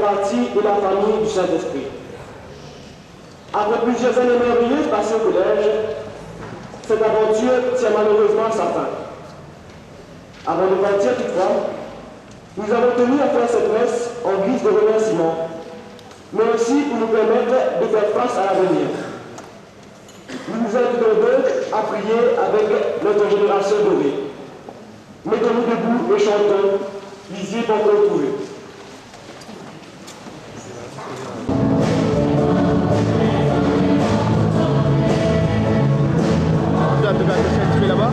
partie de la famille du Saint-Esprit. Après plusieurs années merveilleuses passées au collège, cette aventure tient malheureusement sa fin. Avant de partir toutefois, nous avons tenu à faire cette messe en guise de remerciement, mais aussi pour nous permettre de faire face à l'avenir. Nous nous invitons donc à prier avec notre génération dorée. Mettons-nous debout et chantons, lisiez pour retrouver. Tu es là-bas?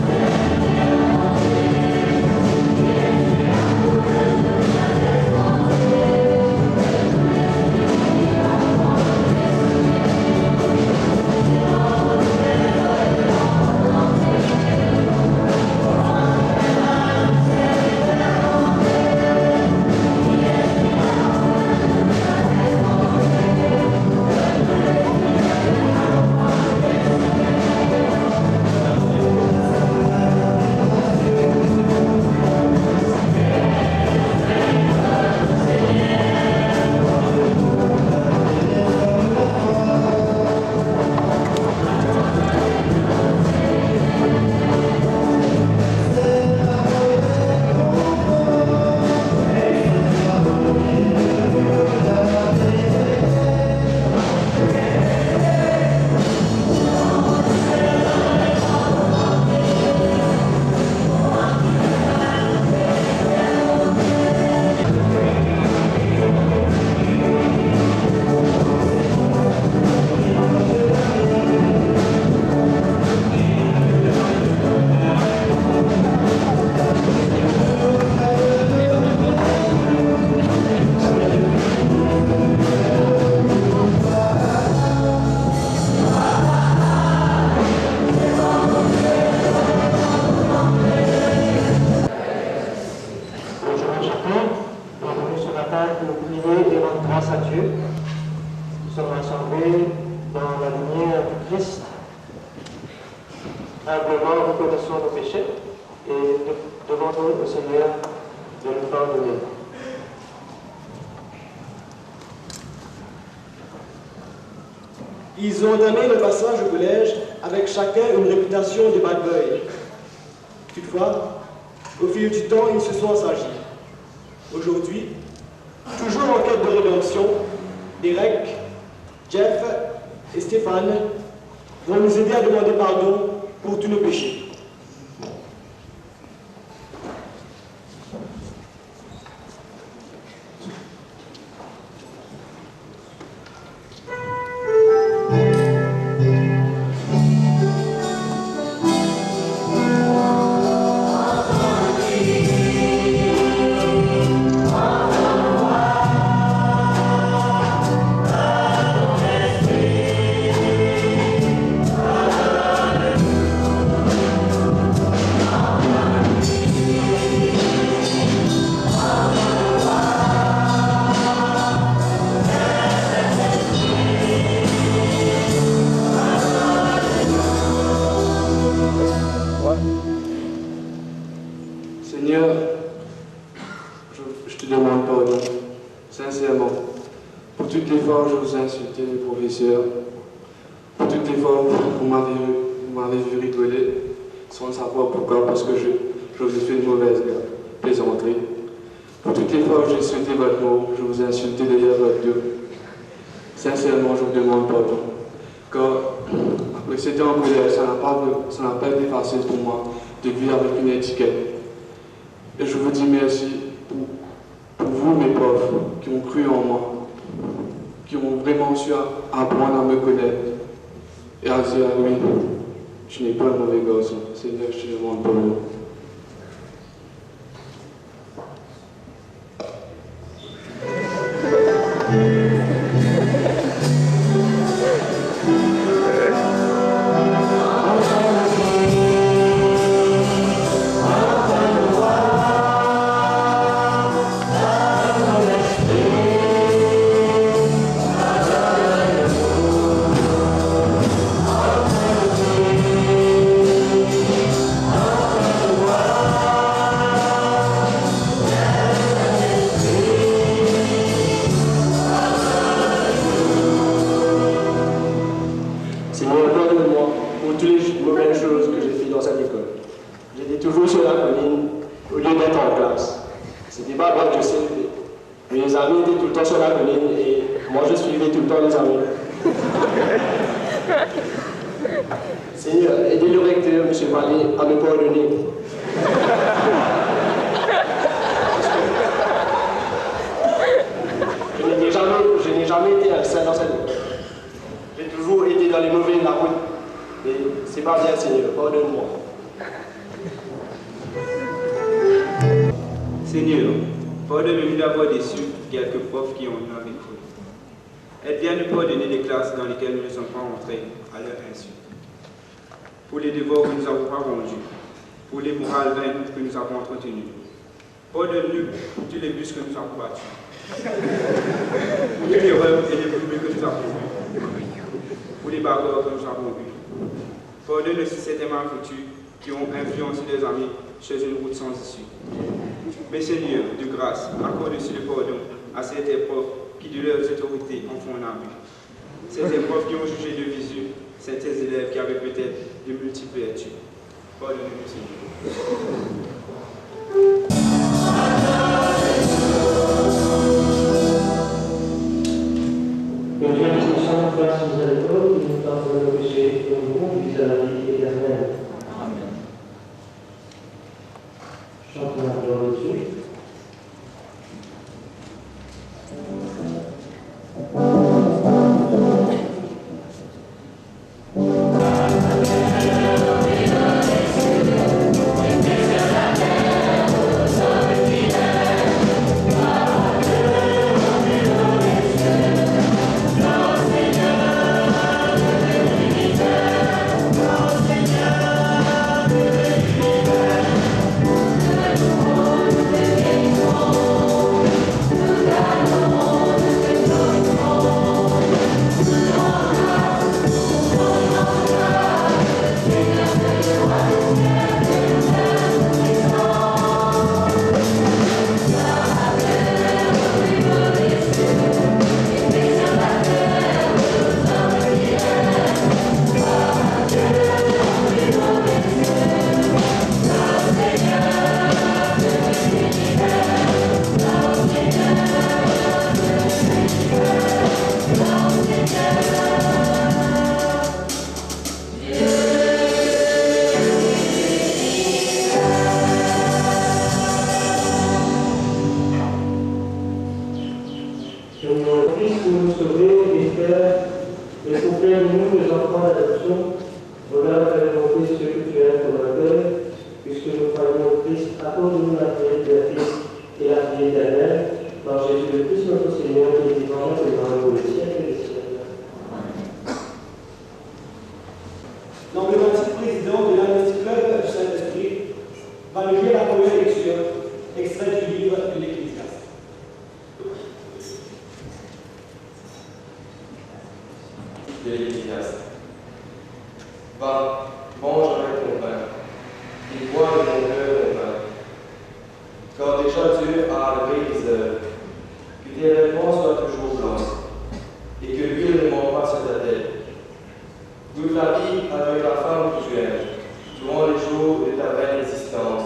Ils ont entamé le passage au collège avec chacun une réputation de bad boy. Toutefois, au fil du temps, ils se sont assagis. Aujourd'hui, toujours en quête de rédemption, Derek, Jeff et Stéphane vont nous aider à demander pardon pour tous nos péchés. Seigneur, je te demande pardon, sincèrement, pour toutes les fois où je vous ai insulté, les professeurs, pour toutes les fois où vous m'avez vu rigoler, sans savoir pourquoi, parce que je vous ai fait une mauvaise plaisanterie. Pour toutes les fois où j'ai insulté votre nom, je vous ai insulté derrière votre dos. Sincèrement, je vous demande pardon, car après c'était en colère, ça n'a pas été facile pour moi de vivre avec une étiquette. Et je vous dis merci pour vous, mes profs, qui ont cru en moi, qui ont vraiment su apprendre à me connaître et à dire, ah oui, je n'ai pas un mauvais garçon. Seigneur, je te demande pardon. je sais. Mes amis étaient tout le temps sur la colline et moi je suivais tout le temps les amis. Seigneur, aidez le recteur, M. Vallée, à me pardonner. Je n'ai jamais été un saint dans cette vie. J'ai toujours été dans les mauvais de la route. Et c'est pas bien, Seigneur, pardonne-moi. Seigneur, pardonne-nous d'avoir déçu quelques profs qui ont eu avec vous. Aide bien nous pardonner des classes dans lesquelles nous ne sommes pas entrés à leur insu. Pour les devoirs que nous n'avons pas rendus, pour les morales vaines que nous avons entretenues. Pardonne-nous pour tous les bus que nous avons battus, pour toutes les rêves et les bruits que nous avons eus, pour les bagarres que nous avons eus. Pardonne aussi certains malfoutus qui ont influencé des amis chez une route sans issue. Mais Seigneur, de grâce, accorde aussi le pardon à certains profs qui de leurs autorités en font un abus. Certains profs qui ont jugé de visu certains élèves qui avaient peut-être de multiples vertus. Pardonne-nous, Seigneur. Que Dieu Tout-Puissant fasse miséricorde et nous pardonne nos péchés et nous conduise à la vie éternelle. Amen. Chantons la gloire de Dieu. L'emblématique président de l'Amnesty Club du Saint-Esprit va nous lire la première lecture, extrait du livre de l'Ecclésiaste. De l'Ecclésiaste. Va, mange avec ton pain, et bois de mon cœur ton pain. Car déjà Dieu a levé tes œuvres, que tes vêtements soient toujours blancs, et que l'huile ne manque pas sur ta tête. Goûte la vie avec la femme que tu aimes, durant les jours de ta vaine existence,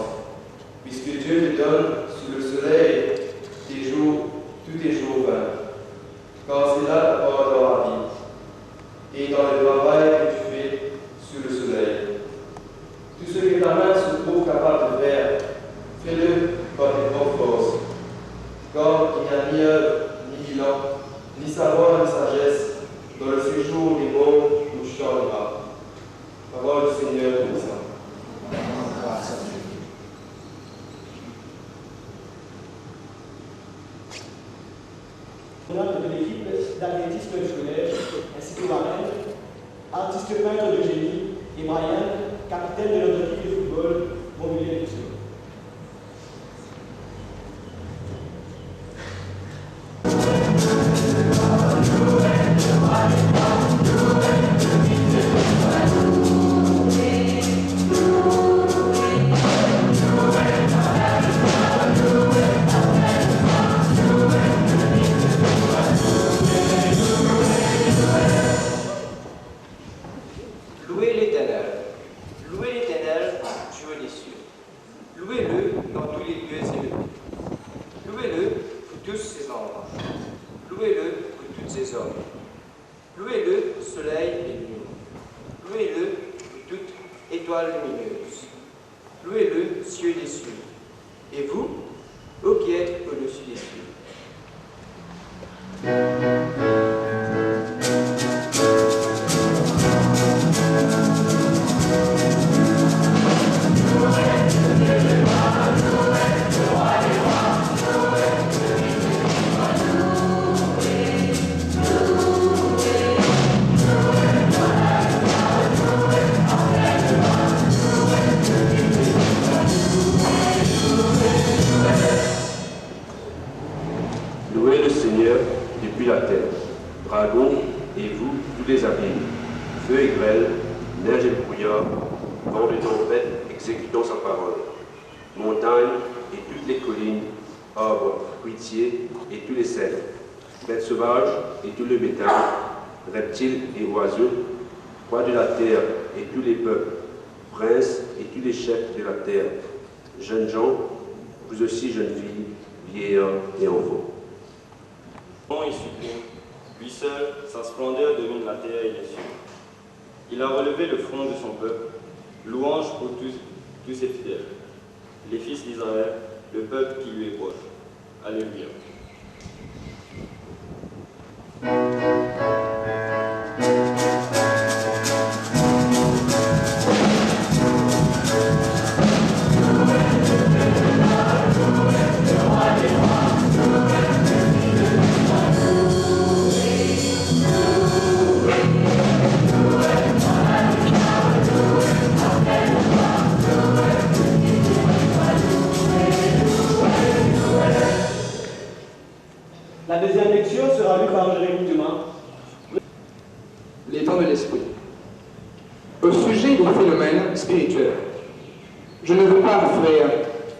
puisque Dieu te donne sous le soleil tous tes jours vains. Car c'est là ta part dans la vie, et dans le travail que tu fais sous le soleil. Tout ce que ta main se trouve capable de faire, fais-le par tes propres forces. Car il n'y a ni œuvre, ni bilan, ni savoir, ni sagesse dans le séjour des mondes où tu t'enlèveras. Parole du Seigneur Tout-Puissant. De l'équipe d'athlétisme du collège, ainsi que Warren, artiste peintre de génie, et Brian, capitaine de notre équipe de football, Montpellier et Toussaint. Louez l'Éternel, Dieu des cieux. tous ses anges. Louez-le, vous toutes ses hommes. Louez-le, soleil et lune. Louez-le, vous toutes étoiles lumineuses. Louez-le, cieux des cieux. Et vous, vous qui êtes au-dessus des cieux. Louez le Seigneur depuis la terre, dragons et vous, tous les abîmes, feu et grêle, neige et brouillard, vent de tempête exécutant sa parole, montagnes et toutes les collines, arbres, fruitiers et tous les cèdres, bêtes sauvages et tout le bétail, reptiles et oiseaux, rois de la terre et tous les peuples, princes et tous les chefs de la terre, jeunes gens, vous aussi jeunes filles, vieillards et enfants. Bon et sublime, lui seul, sa splendeur domine la terre et les cieux. Il a relevé le front de son peuple, louange pour tous ses fidèles, les fils d'Israël, le peuple qui lui est proche. Alléluia. La deuxième lecture sera lue par Jérémie Dumas. Les dons de l'esprit. Au sujet des phénomènes spirituels, je ne veux pas, frères,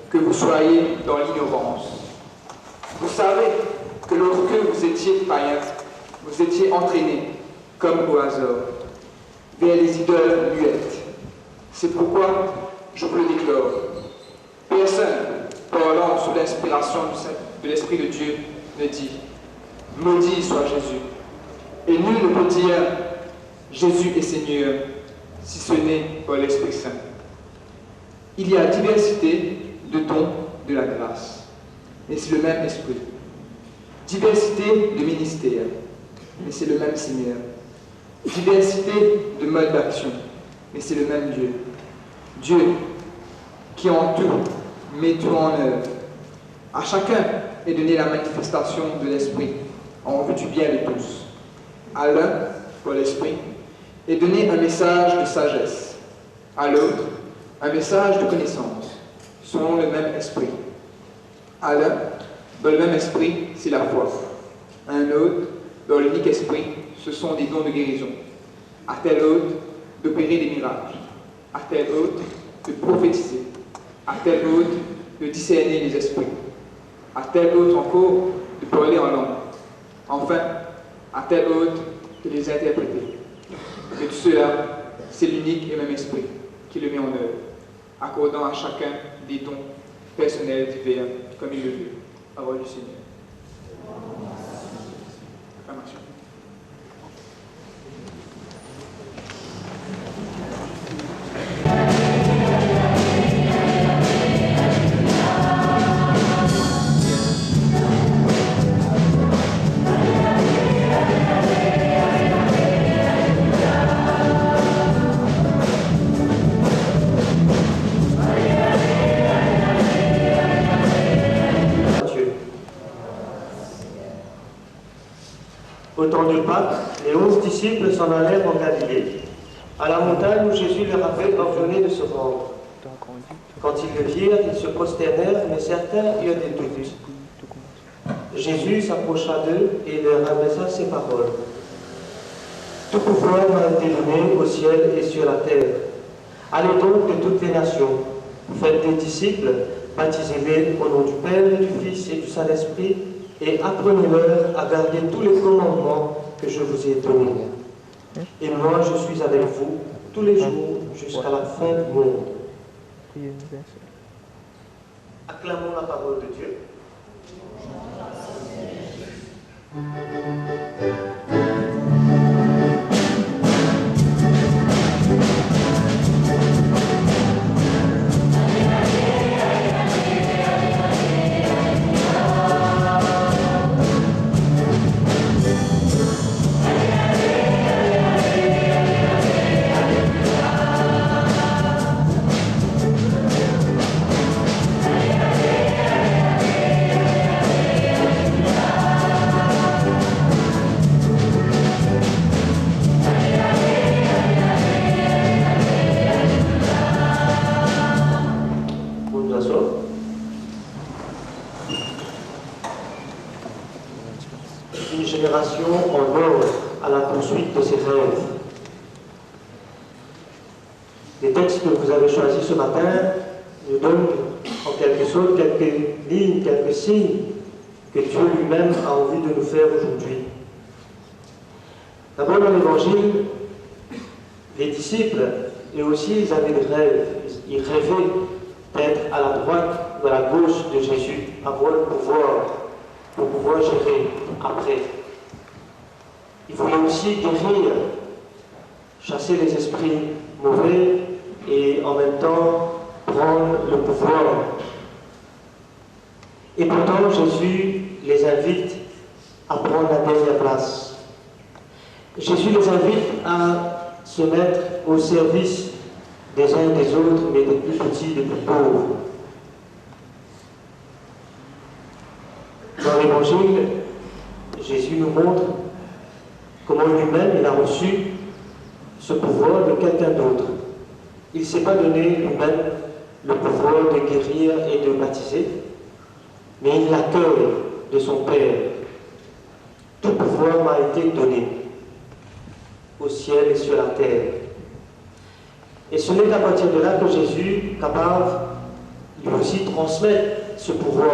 que vous soyez dans l'ignorance. Vous savez que lorsque vous étiez païens, vous étiez entraînés, comme au hasard, vers les idoles muettes. C'est pourquoi je vous le déclare. Personne, parlant sous l'inspiration de l'Esprit de Dieu, ne dit « Maudit soit Jésus ». Et nul ne peut dire « Jésus est Seigneur » si ce n'est par l'Esprit Saint. Il y a diversité de dons de la grâce, mais c'est le même Esprit. Diversité de ministères, mais c'est le même Seigneur. Diversité de modes d'action, mais c'est le même Dieu. Dieu qui en tout met tout en œuvre. À chacun est donné la manifestation de l'Esprit en vue du bien de tous. À l'un, par l'Esprit, est donné un message de sagesse. À l'autre, un message de connaissance, selon le même Esprit. À l'un, dans le même Esprit, c'est la foi. À un autre, dans l'unique Esprit, ce sont des dons de guérison. À tel autre, d'opérer des miracles. À tel autre, de prophétiser. À tel autre, de discerner les esprits. À tel autre encore, de parler en langue. Enfin, à tel autre, de les interpréter. Mais tout cela, c'est l'unique et même Esprit qui le met en œuvre, accordant à chacun des dons personnels divers, comme il le veut. Parole du Seigneur. Acclamation. Au temps de Pâques, les 11 disciples s'en allèrent en Galilée, à la montagne où Jésus leur avait ordonné de se rendre. Quand ils le virent, ils se prosternèrent, mais certains eurent des doutes. Jésus s'approcha d'eux et leur adressa ces paroles. Tout pouvoir m'a été donné au ciel et sur la terre. Allez donc de toutes les nations, faites des disciples, baptisez-les au nom du Père et du Fils et du Saint-Esprit, et apprenez-leur à garder tous les commandements que je vous ai donnés. Et moi, je suis avec vous tous les jours jusqu'à la fin du monde. Acclamons la parole de Dieu. une génération en voie à la poursuite de ses rêves. Les textes que vous avez choisis ce matin nous donnent en quelque sorte quelques lignes, quelques signes que Dieu lui-même a envie de nous faire aujourd'hui. D'abord dans l'Évangile, les disciples, eux aussi, ils avaient des rêves. Ils rêvaient d'être à la droite ou à la gauche de Jésus, avoir le pouvoir pour pouvoir gérer après. Ils voulaient aussi guérir, chasser les esprits mauvais et en même temps prendre le pouvoir. Et pourtant, Jésus les invite à prendre la dernière place. Jésus les invite à se mettre au service des uns et des autres, mais des plus petits, des plus pauvres. Dans l'Évangile, Jésus nous montre comment lui-même il a reçu ce pouvoir de quelqu'un d'autre. Il ne s'est pas donné lui-même le pouvoir de guérir et de baptiser, mais il l'accueille de son Père. Tout pouvoir m'a été donné au ciel et sur la terre. Et ce n'est qu'à partir de là que Jésus est capable lui aussi transmettre ce pouvoir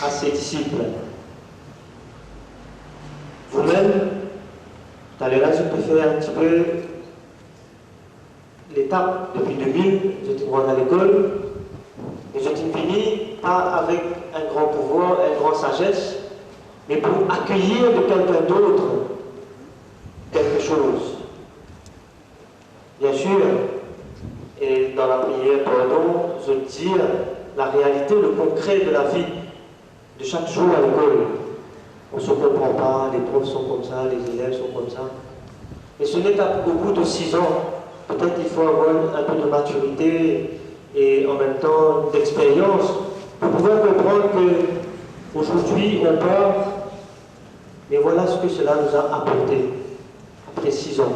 à ses disciples. Vous-même, tout à l'heure, je peux faire un petit peu l'étape depuis 2000, je suis rentré à l'école, et je suis fini pas avec un grand pouvoir, une grande sagesse, mais pour accueillir de quelqu'un d'autre quelque chose. Bien sûr, et dans la prière, pardon, je veux dire la réalité, le concret de la vie de chaque jour à l'école. On ne se comprend pas, les profs sont comme ça, les élèves sont comme ça. Et ce n'est qu'au bout de 6 ans, peut-être il faut avoir un peu de maturité et en même temps d'expérience pour pouvoir comprendre qu'aujourd'hui on part, mais voilà ce que cela nous a apporté après 6 ans.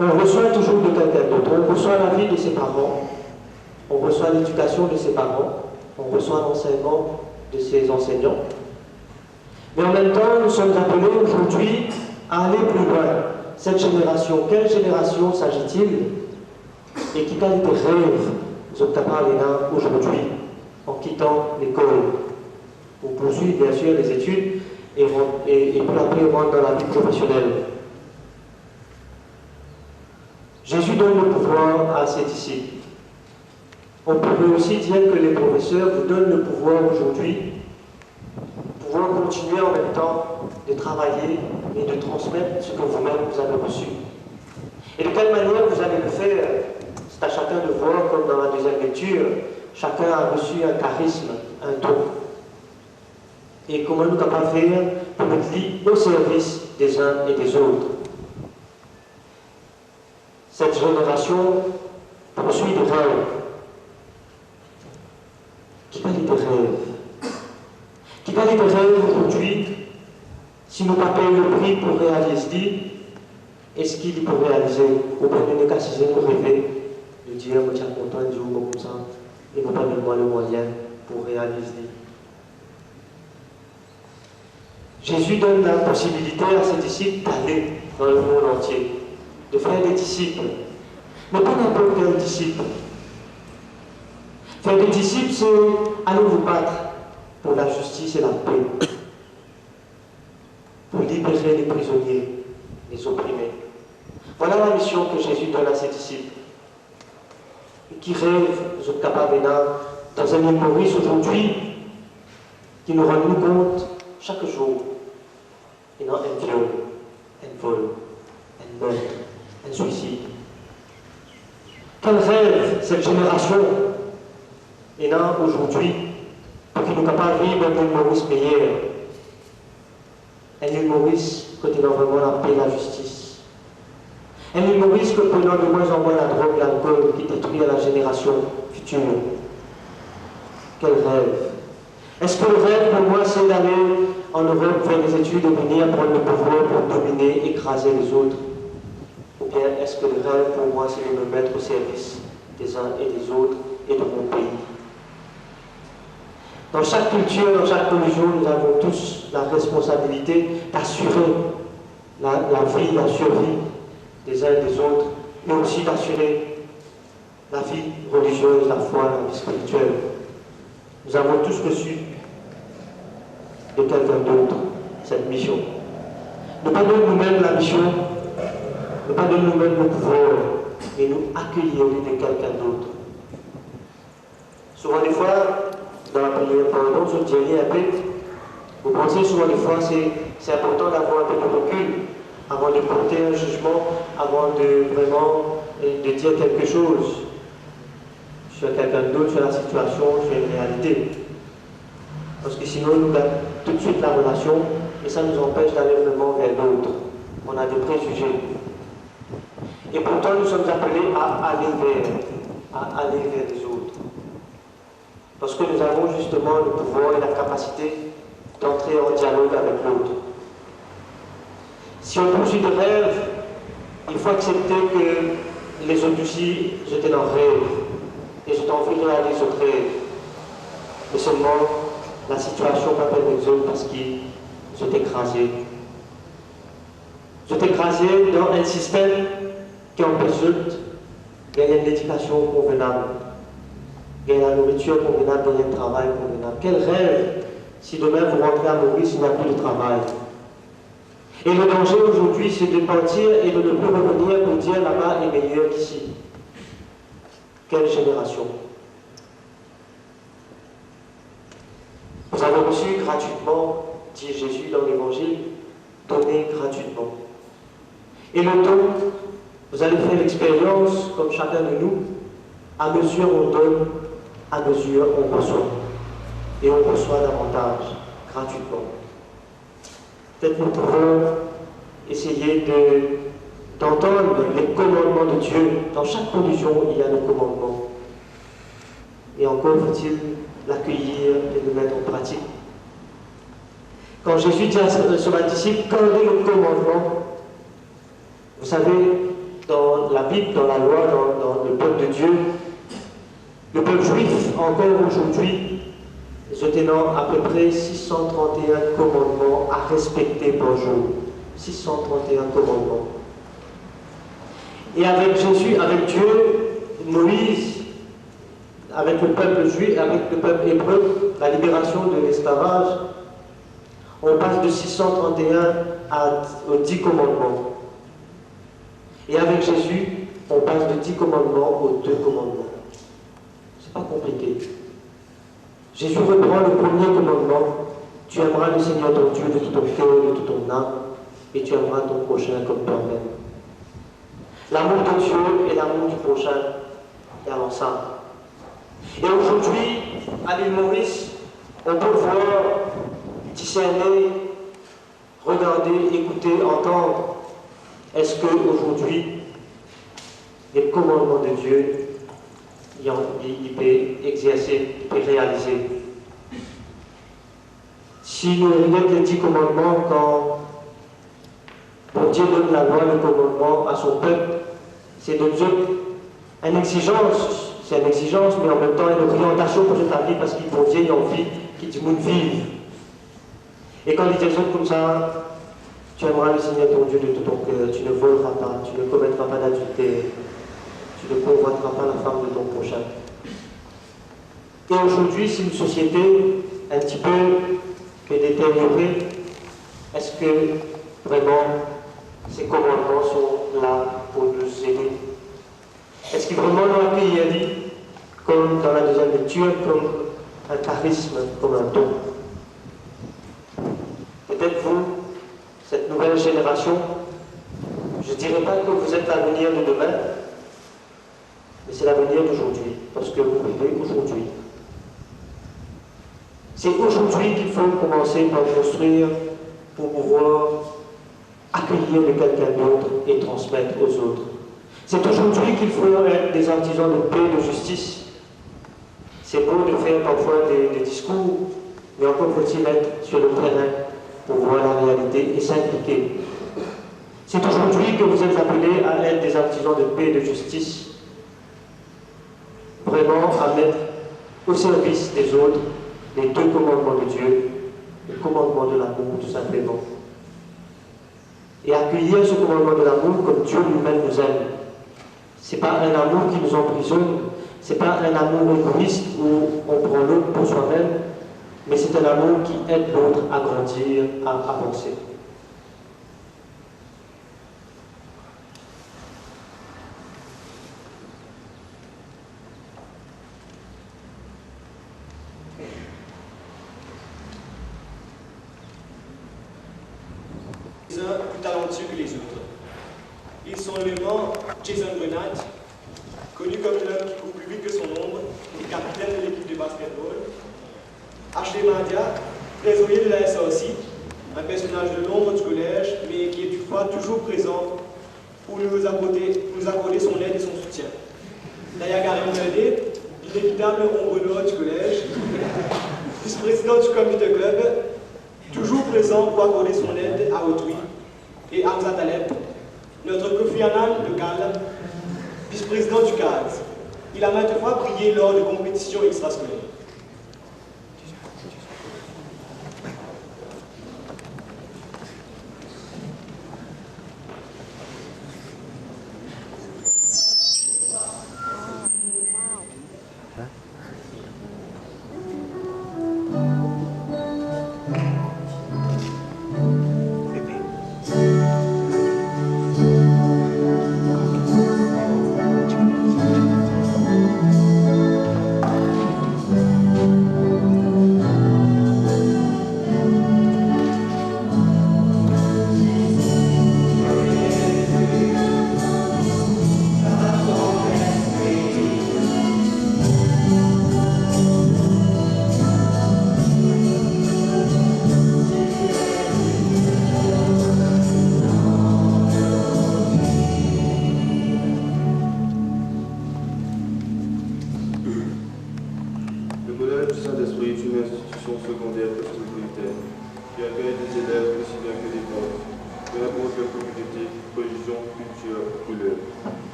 On reçoit toujours de quelqu'un d'autre, on reçoit la vie de ses parents, on reçoit l'éducation de ses parents, on reçoit l'enseignement de ses enseignants. Mais en même temps, nous sommes appelés aujourd'hui à aller plus loin. Cette génération, quelle génération s'agit-il? Et qui a des rêves, nous sommes capables là aujourd'hui, en quittant l'école, pour poursuivre bien sûr les études et puis après rentrer dans la vie professionnelle. Jésus donne le pouvoir à ses disciples. On pourrait aussi dire que les professeurs vous donnent le pouvoir aujourd'hui, pouvoir continuer en même temps de travailler et de transmettre ce que vous-même vous avez reçu. Et de quelle manière vous allez le faire, c'est à chacun de voir, comme dans la deuxième lecture, chacun a reçu un charisme, un don. Et comment nous sommes capables de faire pour être liés au service des uns et des autres. Cette génération poursuit des rêves. Qui parle des rêves? Qui parle des rêves aujourd'hui? Si nous ne payons pas le prix pour réaliser, est-ce qu'il peut réaliser? Ou bien nous nous rêver de dire, je suis content de jouer comme ça, et vous donnez moi le moyen pour réaliser. Jésus donne la possibilité à ses disciples d'aller dans le monde entier, de faire des disciples. Mais pas n'importe quel disciple. Faire des disciples, c'est aller vous battre pour la justice et la paix, pour libérer les prisonniers, les opprimés. Voilà la mission que Jésus donne à ses disciples. Et qui rêvent, nous sommes capables dans un île Maurice aujourd'hui, qui nous rend compte chaque jour, et non un viol, un vol, un meurtre, un suicide. Quel rêve cette génération est là aujourd'hui pour qu'il nous capable de vivre un île Maurice meilleur. Un île Maurice côté vraiment la paix et la justice. Un île Maurice que prenant de moins en moins la drogue, l'alcool qui détruit la génération future. Quel rêve! Est-ce que le rêve pour moi c'est d'aller en Europe faire des études et venir prendre le pouvoir pour dominer, écraser les autres? Ou bien est-ce que le rêve pour moi c'est de me mettre au service des uns et des autres et de mon pays? Dans chaque culture, dans chaque religion, nous avons tous la responsabilité d'assurer la vie, la survie des uns et des autres, mais aussi d'assurer la vie religieuse, la foi, la vie spirituelle. Nous avons tous reçu de quelqu'un d'autre cette mission. Ne pas donner nous-mêmes la mission, ne pas donner nous-mêmes le pouvoir, mais nous accueillir de quelqu'un d'autre. Souvent des fois, dans la prière, pardon, je dirais un peu, vous pensez souvent des fois, c'est important d'avoir un peu de recul avant de porter un jugement, avant de vraiment de dire quelque chose sur quelqu'un d'autre, sur la situation, sur une réalité. Parce que sinon, nous gagnons tout de suite la relation et ça nous empêche d'aller vraiment vers l'autre. On a des préjugés. Et pourtant, nous sommes appelés à aller vers les autres. Parce que nous avons justement le pouvoir et la capacité d'entrer en dialogue avec l'autre. Si on poursuit des rêves, il faut accepter que les autres aussi, j'étais dans le rêve. Et je t'en veux réaliser ce rêve. Mais seulement, la situation va permettre parce que je t'ai écrasé. Je t'ai écrasé dans un système qui empêche de gagner une éducation convenable, gagner la nourriture convenable, gagner un travail convenable. Quel rêve si demain vous rentrez à Maurice, il n'y a plus de travail. Et le danger aujourd'hui, c'est de partir et de ne plus revenir pour dire là-bas est meilleur qu'ici. Quelle génération! Vous avez reçu gratuitement, dit Jésus dans l'Évangile, donné gratuitement. Et le don, vous allez faire l'expérience, comme chacun de nous, à mesure on donne, à mesure on reçoit. Et on reçoit davantage, gratuitement. Peut-être nous pouvons essayer d'entendre les commandements de Dieu. Dans chaque religion, il y a des commandements. Et encore faut-il l'accueillir et le mettre en pratique. Quand Jésus dit à son disciple, gardez le commandement, vous savez, dans la Bible, dans la loi, dans le peuple de Dieu, le peuple juif, encore aujourd'hui, se tenant à peu près 631 commandements à respecter par jour. 631 commandements. Et avec Jésus, avec Dieu, Moïse, avec le peuple juif, avec le peuple hébreu, la libération de l'esclavage, on passe de 631 aux 10 commandements. Et avec Jésus, on passe de 10 commandements aux 2 commandements. C'est pas compliqué. Jésus reprend le premier commandement. Tu aimeras le Seigneur ton Dieu de tout ton cœur, de toute ton âme, et tu aimeras ton prochain comme toi-même. L'amour de Dieu et l'amour du prochain est ensemble. Et aujourd'hui, à l'île Maurice, on peut voir, discerner, regarder, écouter, entendre. Est-ce qu'aujourd'hui, les commandements de Dieu, il peut exercer, il peut réaliser? Si nous regardons les 10 commandements, quand Dieu donne la loi, le commandement à son peuple, c'est de Dieu une exigence, c'est une exigence, mais en même temps une orientation pour ta vie, parce qu'il faut vieillir en vie, qui dit monde vive. Et quand il dit comme ça, tu aimeras le Seigneur ton Dieu de tout ton cœur, tu ne voleras pas, tu ne commettras pas d'adultère, tu ne convoiteras pas la femme de ton prochain. Et aujourd'hui, c'est une société un petit peu détériorée. Est-ce que vraiment ces commandements sont là pour nous aider? Est-ce qu'ils vraiment l'ont accueilli comme dans la deuxième lecture, comme un charisme, comme un don? Peut-être vous, cette nouvelle génération, je ne dirais pas que vous êtes l'avenir de demain, mais c'est l'avenir d'aujourd'hui, parce que vous vivez aujourd'hui. C'est aujourd'hui qu'il faut commencer par construire pour pouvoir accueillir de quelqu'un d'autre et transmettre aux autres. C'est aujourd'hui qu'il faut être des artisans de paix, de justice. C'est beau de faire parfois des discours, mais encore faut-il être sur le terrain pour voir la réalité et s'impliquer. C'est aujourd'hui que vous êtes appelés à être des artisans de paix et de justice, vraiment à mettre au service des autres les deux commandements de Dieu, le commandement de l'amour tout simplement. Et accueillir ce commandement de l'amour comme Dieu lui-même nous aime. Ce n'est pas un amour qui nous emprisonne, ce n'est pas un amour égoïste où on prend l'autre pour soi-même, mais c'est un amour qui aide l'autre à grandir, à avancer. Les uns plus talentueux que les autres. Ils sont notamment Jason Grenat, connu comme l'homme qui court plus vite que son ombre, et capitaine de l'équipe de basketball. Ashley Mandia, trésorier de la SAOC, un personnage de l'ombre du collège, mais qui est toutefois toujours présent pour nous accorder son aide et son soutien. Naya Karim Berdé, l'inévitable ombre noire du collège, vice-président du comité club, toujours présent pour accorder son aide à autrui, et Hamza Taleb, notre Kofi Annan local, vice-président du CAD. Il a maintes fois brillé lors de compétitions extrascolaires.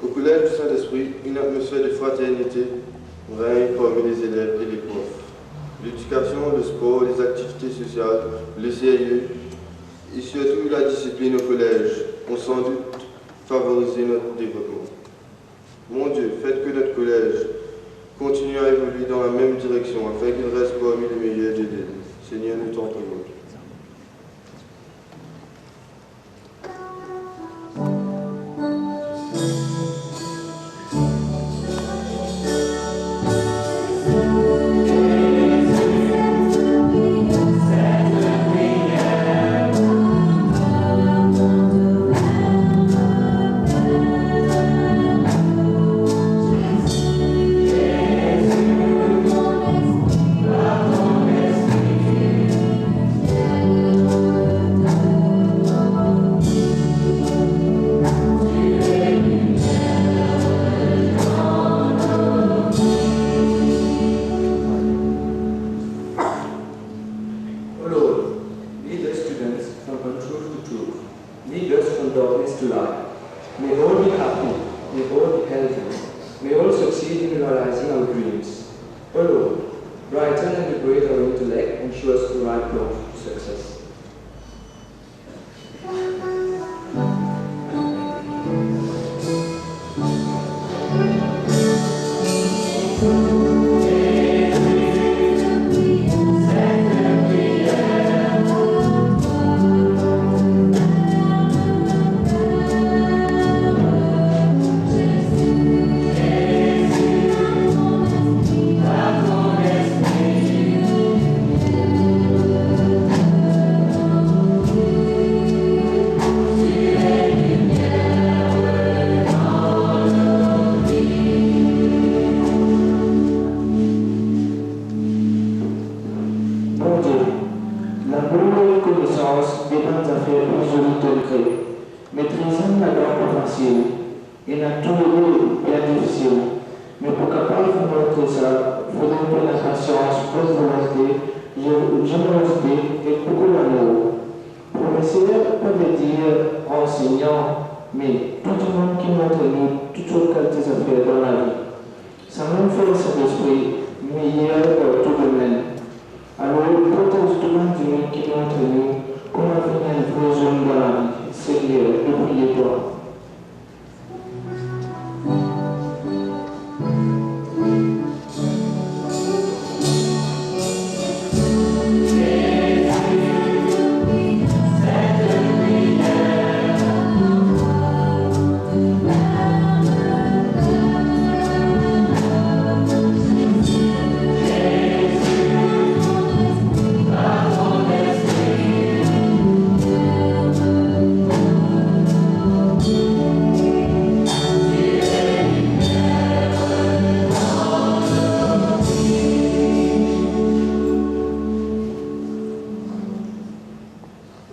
Au collège du Saint-Esprit, une atmosphère de fraternité règne parmi les élèves et les profs. L'éducation, le sport, les activités sociales, le sérieux et surtout la discipline au collège ont sans doute favorisé notre développement. Mon Dieu, faites que notre collège continue à évoluer dans la même direction afin qu'il reste parmi les meilleurs de l'île. Seigneur, nous t'en prions. meilleur pour tout domaine. Alors, propose tout le monde qui est entre nous, comment venir vos hommes dans la vie. Seigneur, n'oubliez-toi.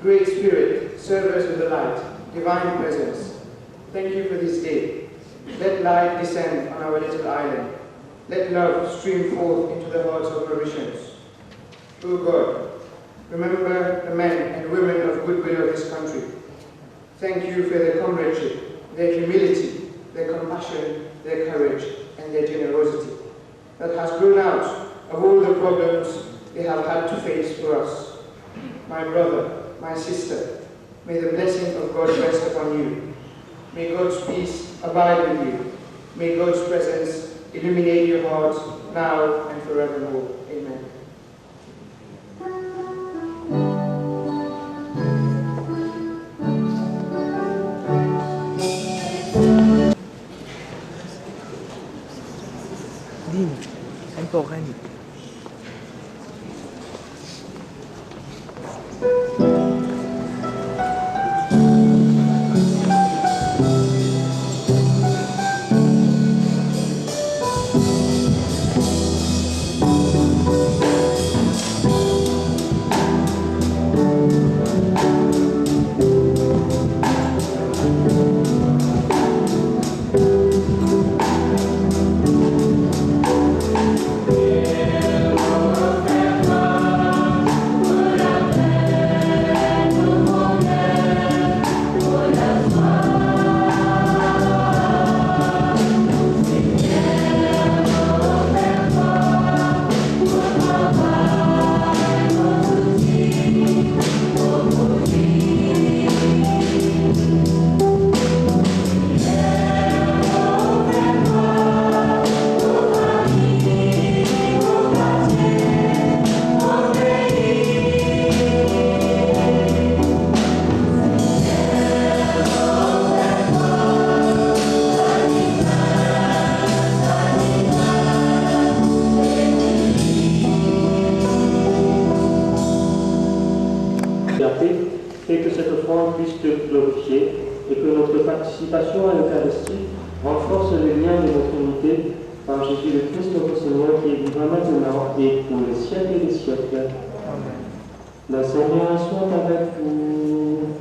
Great Spirit, serve us with the light, divine presence. Thank you for this day. Let light descend on our little island. Let love stream forth into the hearts of Mauritians. O God, remember the men and women of goodwill of this country. Thank you for their comradeship, their humility, their compassion, their courage, and their generosity that has grown out of all the problems they have had to face for us. My brother, my sister, may the blessing of God rest upon you. May God's peace abide with you. May God's presence illuminate your hearts now and forevermore. Amen. Contemporaine. Fais que cette offrande puisse te glorifier et que notre participation à l'Eucharistie renforce le lien de notre unité par Jésus le Christ notre Seigneur qui est vivant maintenant et pour les siècles des siècles. Amen. Le Seigneur soit avec vous.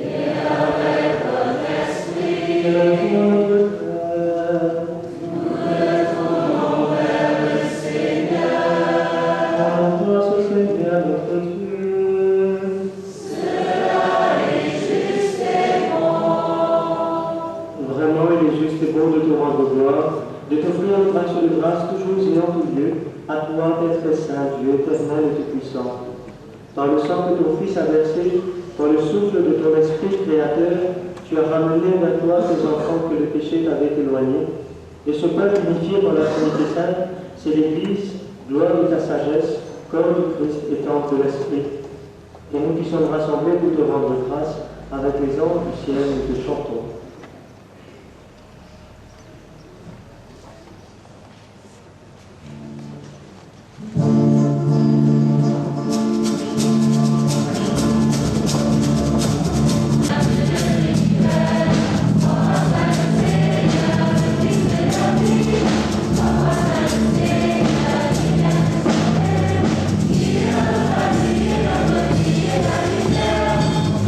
Et avec votre esprit. Que la joie de Père. Nous retournons vers le Seigneur. En grâce au Seigneur notre Dieu. De te rendre gloire, de t'offrir une grâce de grâce toujours et en tout lieu, à toi, Père très saint, Dieu éternel et tout-puissant. Par le sang que ton Fils a versé, par le souffle de ton Esprit créateur, tu as ramené vers toi tes enfants que le péché t'avait éloignés. Et ce peuple unifié dans la Trinité sainte, c'est l'Église, gloire de ta sagesse, corps du Christ et temple de l'Esprit. Et nous qui sommes rassemblés pour te rendre grâce, avec les anges du ciel, nous te chantons.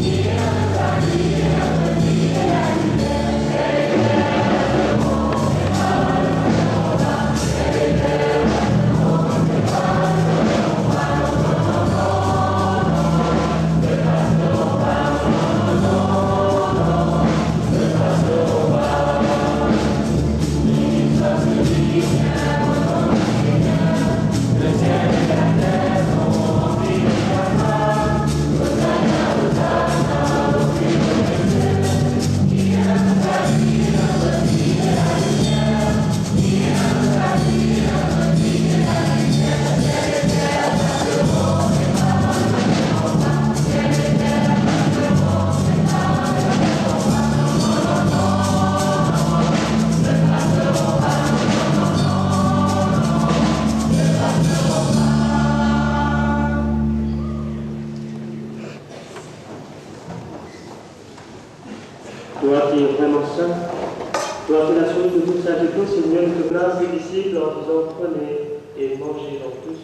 Yeah. qui est vraiment saint. Pour appellation de toute sainteté, Seigneur, nous te place des disciples en disant prenez et mangez-en tous.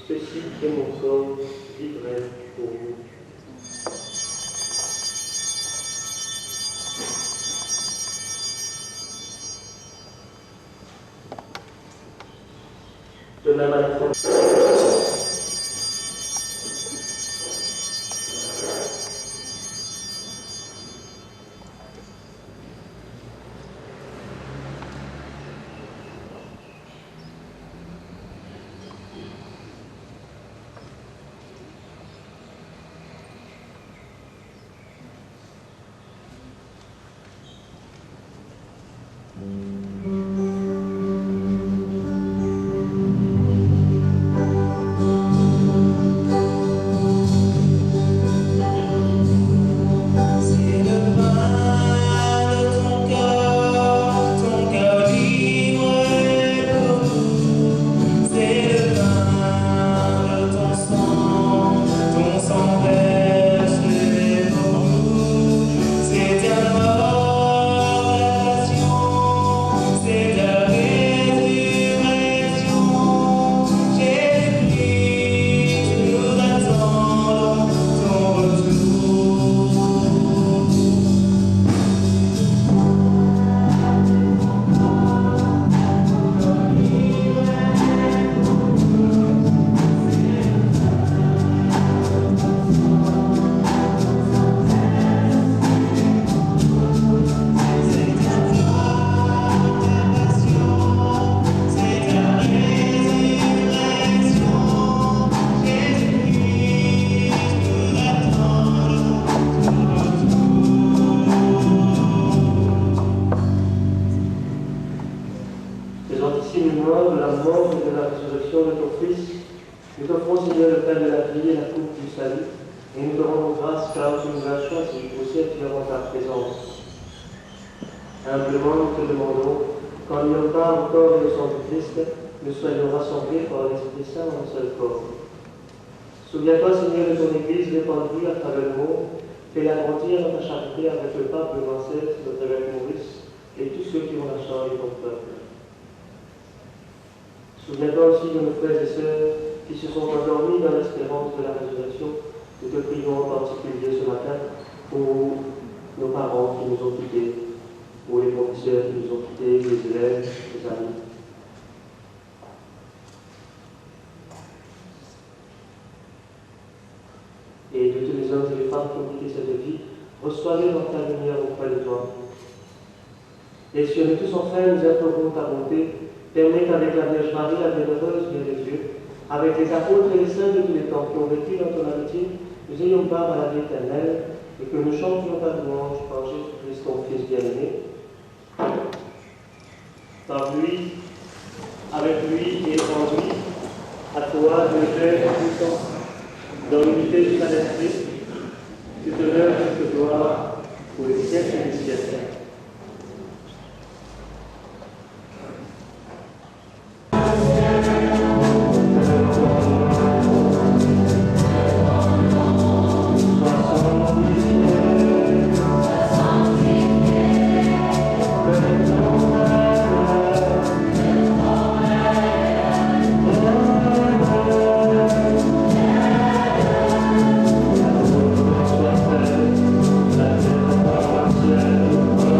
Ceci est mon corps livré pour vous. De même à la fin. Souviens-toi, Seigneur, de ton Église répandue à travers le monde, fais-la grandir dans ta charité avec le pape, le grand Céleste, notre évêque Maurice, et tous ceux qui ont la charge de ton peuple. Souviens-toi aussi de nos frères et sœurs qui se sont endormis dans l'espérance de la résurrection. Nous te prions en particulier ce matin pour nos parents qui nous ont quittés, pour les professeurs qui nous ont quittés, les élèves, les amis. Et de tous les hommes et les femmes qui ont quitté cette vie, reçois-les dans ta lumière auprès de toi. Et sur nous tous enfin, nous implorons ta bonté, permets qu'avec la Vierge Marie, la bienheureuse Mère de Dieu, avec les apôtres et les saints de tous les temps qui ont vécu dans ton amitié, nous ayons part à la vie éternelle, et que nous chantions ta louange par Jésus-Christ, ton Fils bien-aimé. Par lui, avec lui et en lui, à toi, Dieu Père puissant, dans l'unité du Saint-Esprit, toute honneur et toute gloire pour les siècles et les siècles. Amen.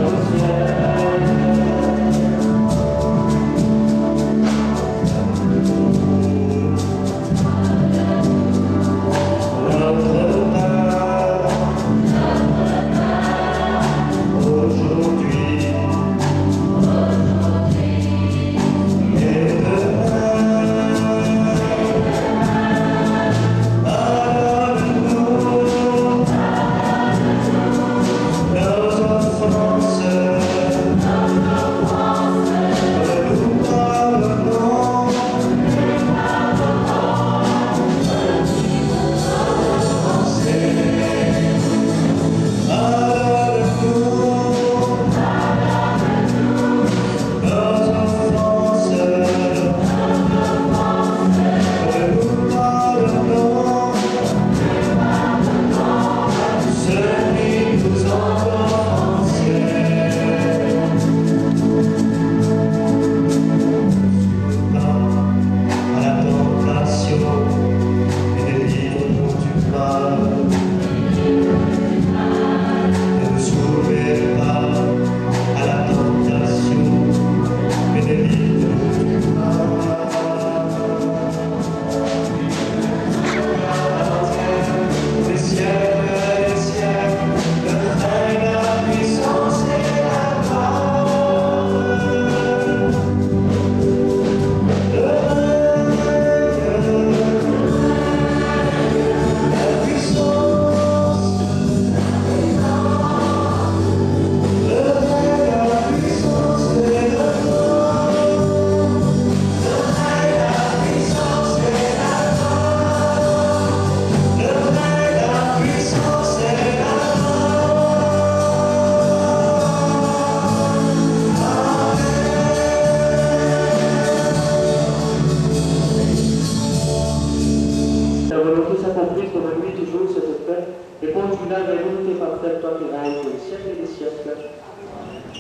volonté s'accomplisse comme lui toujours cette paix, et conduis-la vers l'unité parfaite, toi qui règnes pour les siècles et les siècles.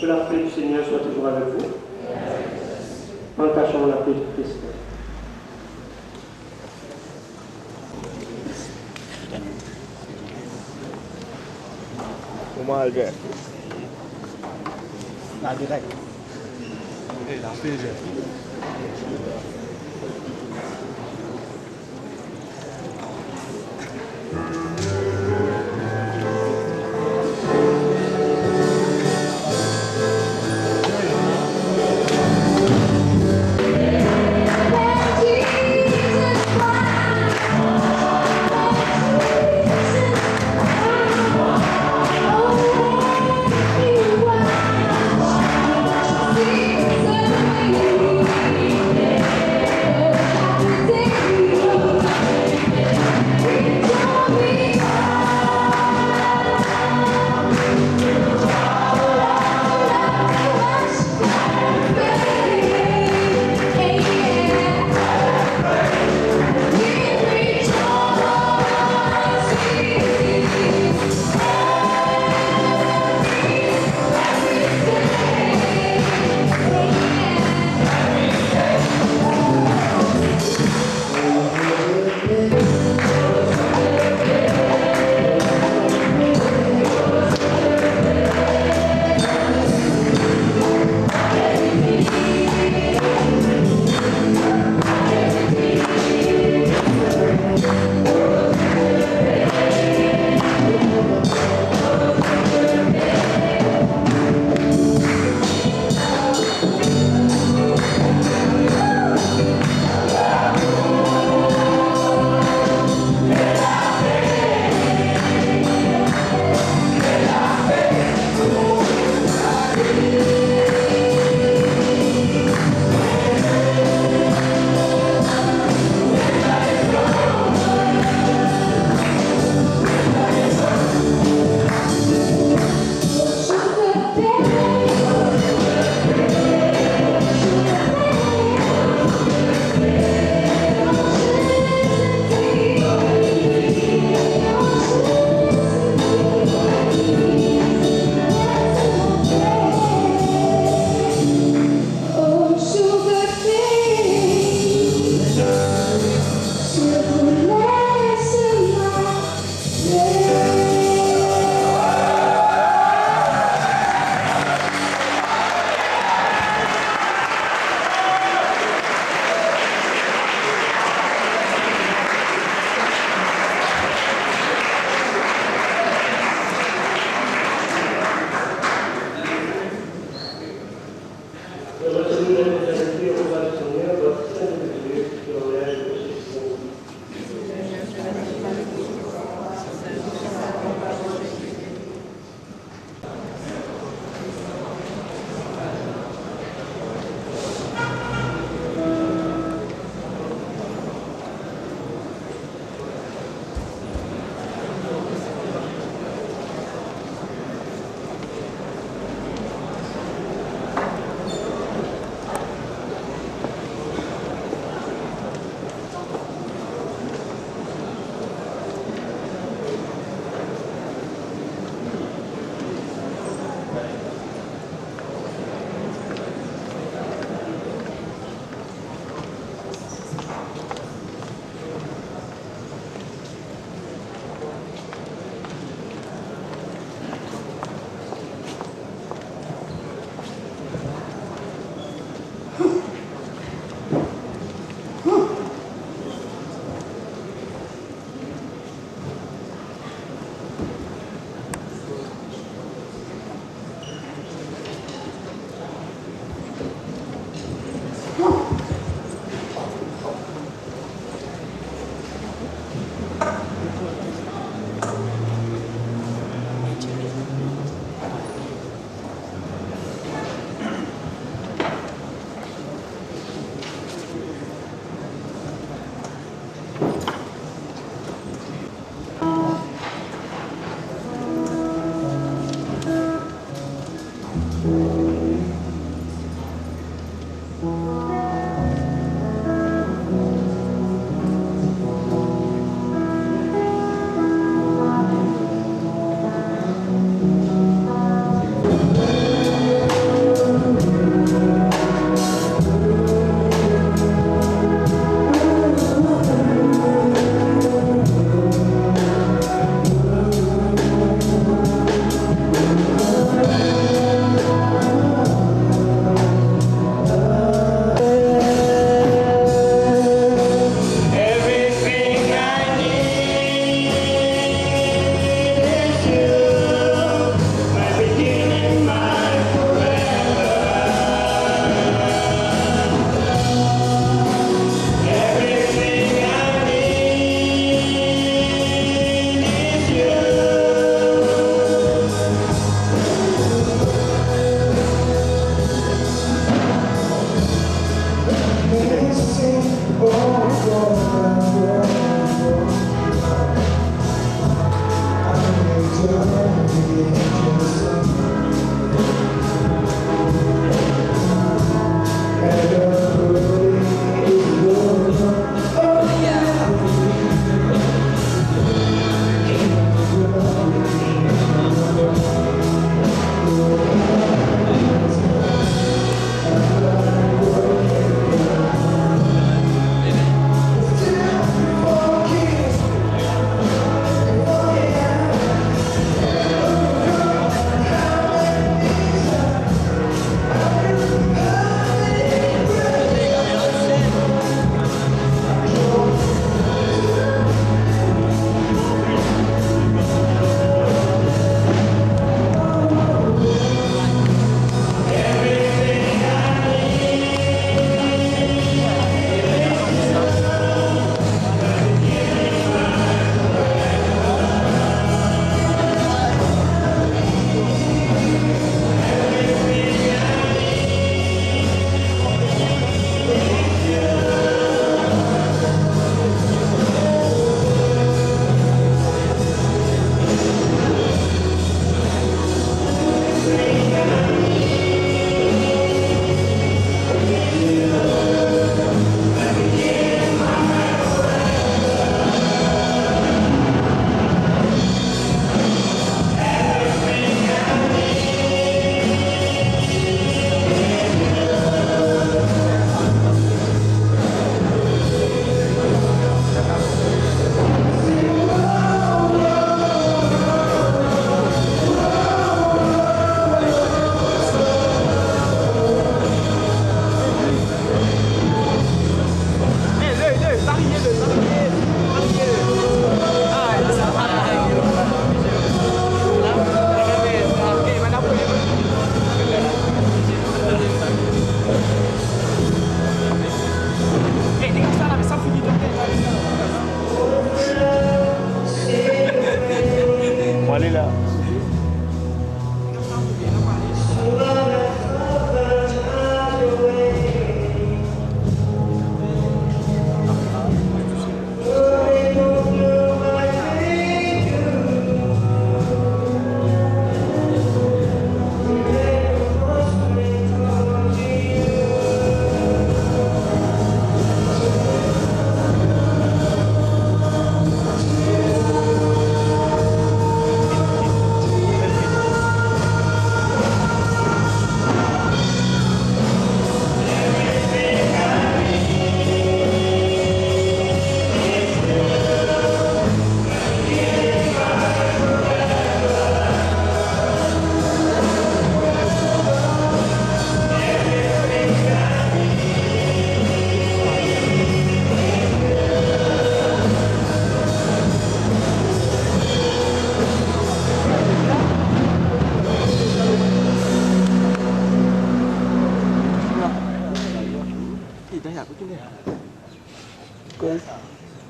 Que la paix du Seigneur soit toujours avec vous. Partagons la paix du Christ. Comment Albert? La direct. Et la PG. Oh,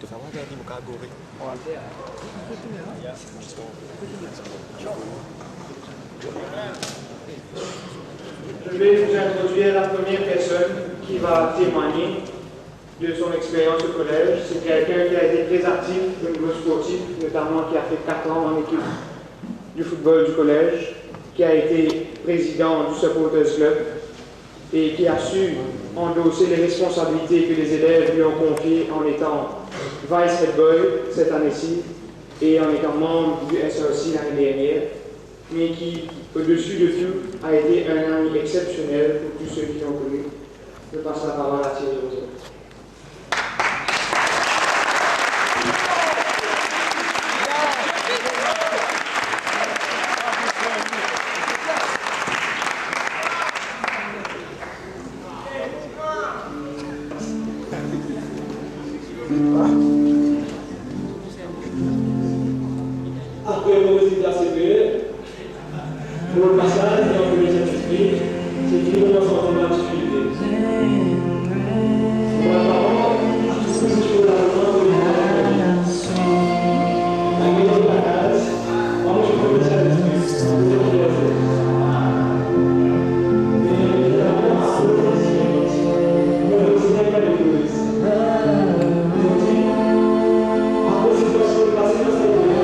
Je vais vous introduire la première personne qui va témoigner de son expérience au collège. C'est quelqu'un qui a été très actif au niveau sportif, notamment qui a fait 4 ans en équipe du football du collège, qui a été président du Supporters Club et qui a su endosser les responsabilités que les élèves lui ont confiées en étant vice head boy cette année-ci et en étant membre du SRC l'année dernière, mais qui, au-dessus de tout, a été un ami exceptionnel pour tous ceux qui l'ont connu. Je passe la parole à Thierry Rousseau. Après vos résultats sérieux, pour le passage et en premier esprit, c'est fini dans son temps d'activité. Pour la parole, à tous ceux qui sont dans le monde de l'État, la guerre de la case, moi je peux me faire l'esprit, vous êtes plaisir. Mais évidemment, à vos récits, nous aussi n'avons pas de cause. Ils ont dit, après cette situation passée dans cette guerre,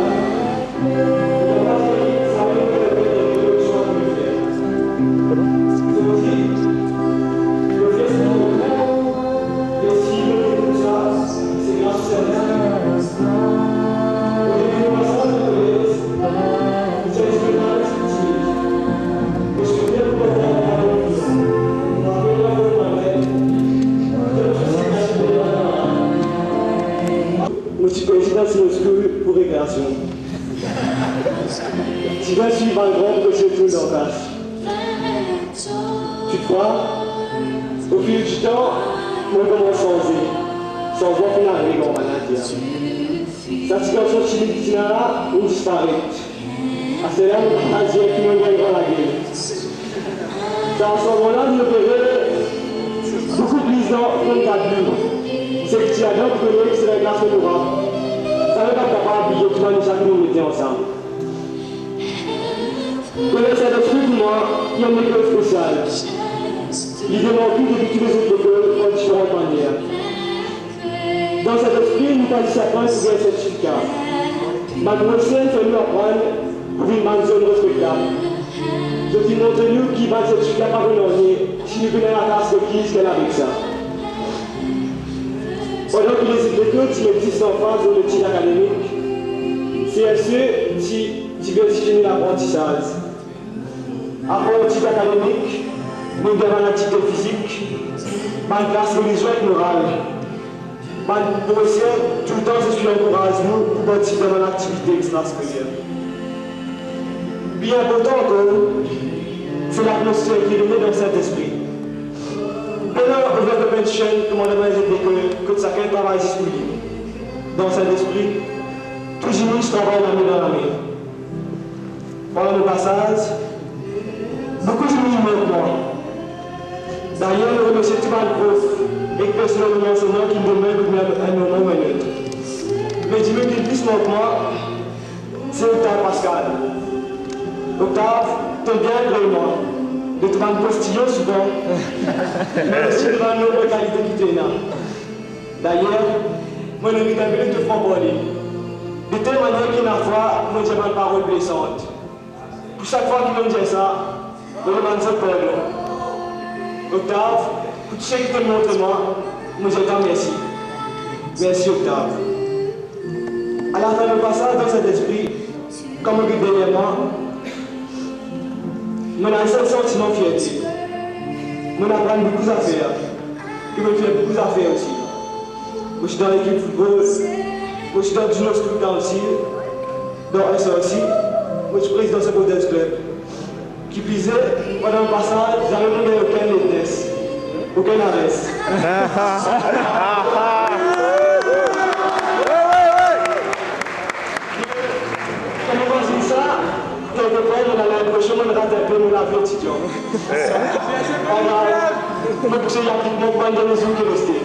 pour récréation. Tu vas suivre un grand processus en classe. Toutefois, au fil du temps, on commence sans voir qu'on arrive en maladie. Cette situation chimique là, on disparaît. À ce là, on a dit qu'il nous gagne la gueule. C'est à ce moment-là, nous opérons beaucoup plus dans le cadre. C'est que tu as bien connu que c'est la classe de droit. Ça ne va pas capable de tout le monde chaque nous mettre ensemble. Connaître cet esprit pour moi, il y a une école spéciale. Il demande plus depuis toutes les autres écoles en différentes manières. Dans cet esprit, nous pas chacun pour gagner ce certificat. Mademoiselle fait nous apprendre pour une zone respectable. Je dis montre-nous qui va ce certificat par une année si nous venons à la classe de qui qu'elle a avec ça. Pendant que les écoles qui existent en phase de l'étude académique, c'est ceux qui veulent finir l'apprentissage. Après l'étude académique, nous avons l'activité physique, par classe religieuse et morale. Par le professeur, tout le temps, je suis encourage nous pour participer dans l'activité extrascolaire. Bien important encore, c'est l'atmosphère qui est donnée dans cet esprit. Maintenant, on va faire une chaîne, commandement des écoles, que chacun travaille disponible. Dans cet esprit, tout dimanche travaille la main dans la main. Pendant le passage, beaucoup de gens manquent moi. D'ailleurs, je remercie tout le prof et personnel de l'enseignant qui me demande un moment ou un autre. Mais dis-moi qui le plus manque moi, c'est Octave Pascal. Octave, t'es bien après moi. De te rendre postillon souvent, mais aussi de rendre notre qualité qui t'est là. D'ailleurs, mon ami David te fera parler. De telle manière qu'il y a une fois, moi j'ai une parole blessante. Pour chaque fois qu'il me dit ça, je me demande ça pardon. Octave, pour tout ce qui te montre moi, moi je t'en remercie. Merci Octave. À la fin du passage dans cet esprit, comme on dit dernièrement, on a un seul sentiment de fierté. On apprend beaucoup d'affaires. Qui me fait beaucoup d'affaires aussi. Moi je suis dans l'équipe football. Moi je suis dans Junior School Council. Dans SRC. Moi je suis président de ce Supporters Club. Qui plus est, pendant le passage, j'avais pas aucun lateness. Aucun arrêt. Quand on pense ça, quelque part, on a l'impression qu'on rate un peu la vie étudiante. Moi, je suis appliquement pas de maison qui est restée.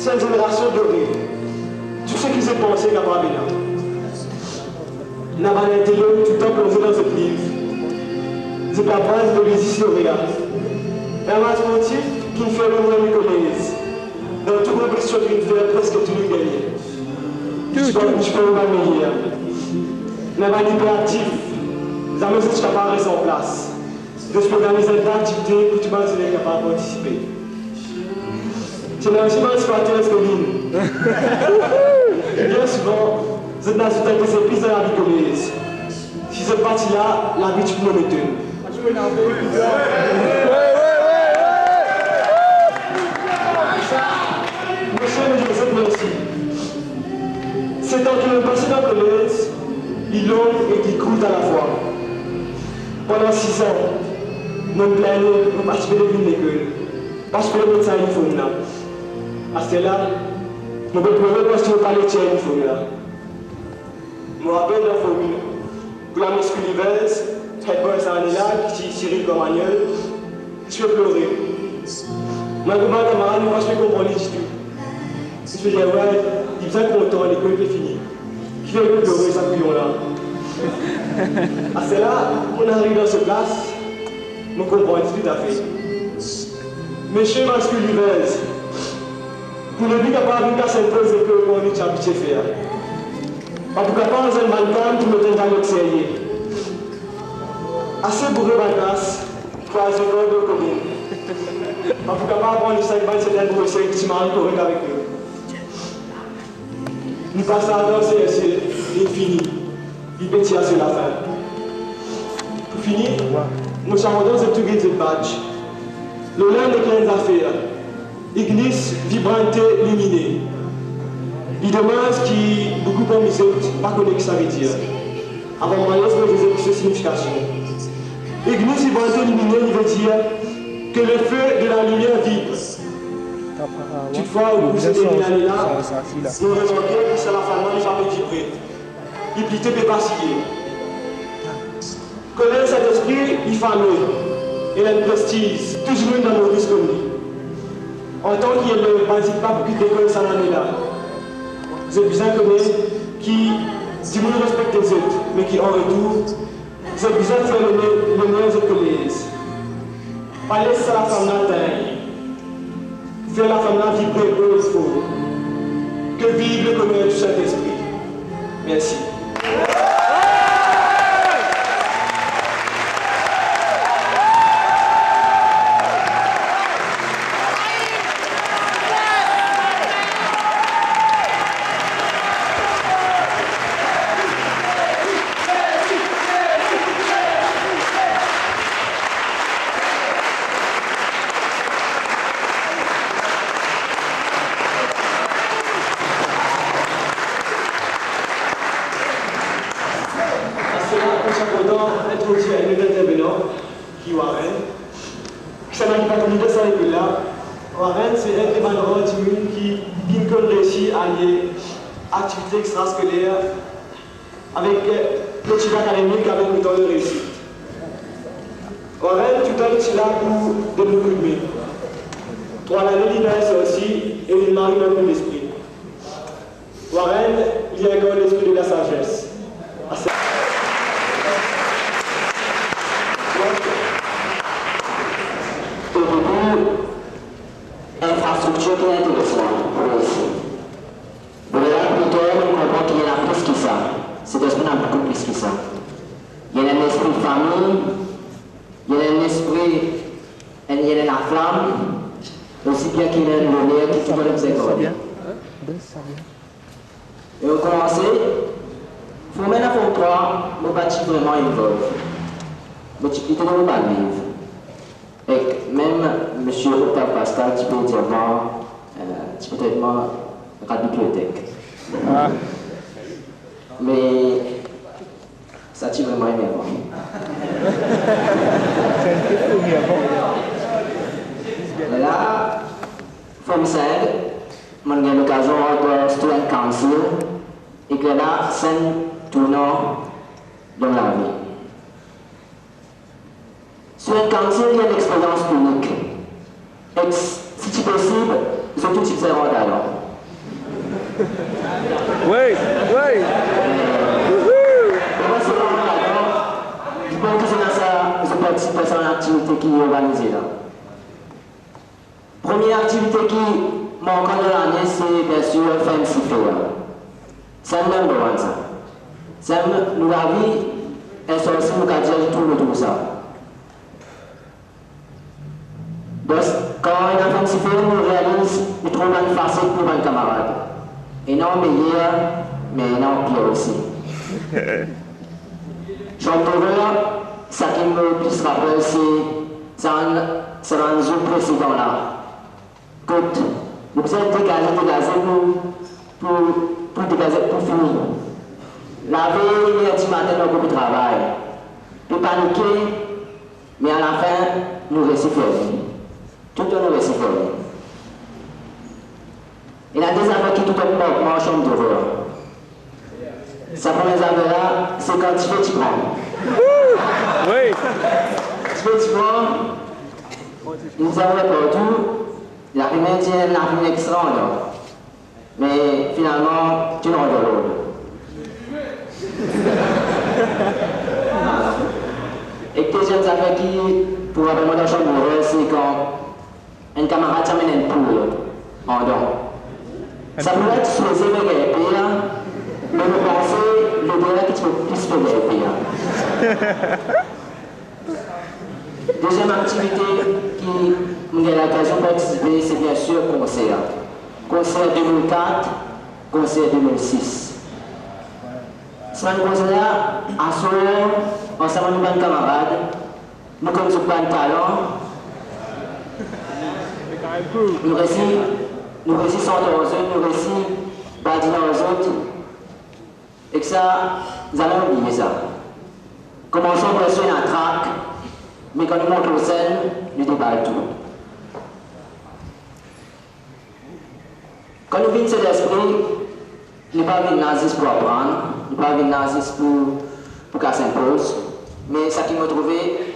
c'est une génération dorée. Tout ce qui s'est pensé n'a pas bien. N'a pas l'intellect tout le temps plongé dans ce livre. C'est pas base de l'historien. Un mathématique qui me fait le moins Nicolas. Dans toute compétition d'une faire presque tout le gagner. Je peux pas meilleur. N'a pas d'hyperactif. Ça me dit que je suis capable de rester en place. Je peux organiser une activité pour que tu m'as dit que tu capable de participer. C'est un émancipateur masculine. Bien souvent, vous êtes dans une tête de ces pistes de la vie communiste. Si cette partie-là, la vie, tu peux me mettre une. Monsieur et Joseph, merci. C'est tant qu'il est passé dans le commerce, il longe et qui coûte à la fois. Pendant 6 ans, nous plaignons pour participer à l'école, parce que le médecin il faut là. À cela, nous pouvons pleurer parce que nous parlons de il faut là. Je me rappelle la formule. Pour la musculiveuse, cette personne là, qui Cyril Gomagnol, je vais pleurer. Ma camarade, moi je vais comprendre du tout. Je vais dire, ouais, il est bien content, l'école est finie. Qui fait pleurer ça couillon là? À cela, on arrive dans ce place, je comprends tout à fait. Monsieur masculiveuse, pour ne plus capable de casser une pause et que on est habitué à faire. Pas pour capable de faire un balcon, tu me donnes à l'extérieur. Assez bourré ma classe, pour aller de commune. Pas pour capable de prendre les 5 balles, c'est un gros essai, tu m'as correct avec eux. Nous passons à danser, c'est fini. Il peut tirer sur la fin. Pour finir, nous sommes dans cette tournée de badge. Le lien de 15 affaires. Ignis vibrante luminée. Il demande ce qui beaucoup pour nous pas connaître ce que ça veut dire. Avant moi, je vais vous expliquer cette signification. Ignis vibrante luminée, il veut dire que le feu de la lumière vibre. Toutefois, au bout de cette lumière-là, nous remarquons que c'est la femme qui va vibrer. Il peut te vaciller. Connaître cet esprit, il fameux. Et le prestige, toujours dans nos risques comme lui. En tant qu'il ne basique pas pour quitter l'école cette année-là. C'est besoin qui dit nous respecte les autres, mais qui en retour, c'est besoin de faire le meilleur des communistes. Pas laisser la femme l'atteindre. Faire la femme là vibrer au faux. Que vive le commun du Saint-Esprit. Merci. Activité extrascolaire avec l'étude académique avec le temps de réussite. Warren, tout le temps, est là pour de nous culmer. 3 années d'INS aussi et une marine dans l'esprit. Warren, il y a encore l'esprit de la sagesse. Au début, infrastructure qui est intéressante pour ici. Pour le plutôt, on comprend qu'il y en a plus que ça. Cet esprit n'a beaucoup plus que ça. Il y a un esprit de famille, il y a un esprit, il y a la flamme, aussi bien qu'il y a une lumière qui doit nous accorder. Et au commencer, il faut maintenant pour toi, nous bâtir vraiment une veuve. Multiplier nos pas vivre. Et même M. Octave Pascal, tu peux dire, tu peux être à la bibliothèque. Mais ça tue vraiment énervant. Là, comme ça, j'ai eu l'occasion de student council et que là, c'est un tournant dans la vie. Student council, il y a une expérience unique. Et si c'est possible, je surtout type secondaire d'ailleurs. Oui, oui. Je pense que c'est dans ça, je participe à une activité qui est organisée là. Première activité qui m'a encore de l'année, c'est bien sûr Fancy Fair. C'est même de ça. C'est nous la vie, et ça aussi nous dire tout le tout ça. Donc, quand on a Fancy Fair, nous réalisons, nous trouvons une facette pour un camarade. Et non meilleur, mais non pire aussi. Chambre d'horreur, ça qui me plus rappelle, c'est un jour précédent là. Quand nous avons dégagé pour finir. La veille, il du matin, nous avons beaucoup de travail. Puis paniquer, mais à la fin, nous réussissons. Tout le temps, nous réussissons. Il y a des affaires qui tout le monde en chambre d'horreur. Sa première affaire là, c'est quand tu fais, tu prends. Oui. Tu fais, tu prends. Nous avons répondu. La première tienne, la première extra, mais finalement, tu n'en as l'autre. Et que deuxième affaire qui, pour avoir dans la chambre d'horreur, c'est quand un camarade t'amène une poule en dents. Ça pourrait être supposé avec un pire, mais vous pensez le délai qui tu peux plus faire avec pire. Deuxième activité qui nous a l'occasion de participer, c'est bien sûr le concert. Concert 2004, concert 2006. Semaine concert, à soir, ensemble avec nos camarades, nous comme nous pas de talent, nous réussissons dans eux, nous réussissons bâtir dans les autres, et que ça, nous allons oublier ça. Commençons par essayer un track. Mais quand nous montons aux scènes, nous déballons tout. Quand nous venons de cet esprit, nous ne sommes pas venus nazis pour apprendre, nous ne sommes pas venus nazis pour qu'elle s'impose, mais ce qui m'a trouvé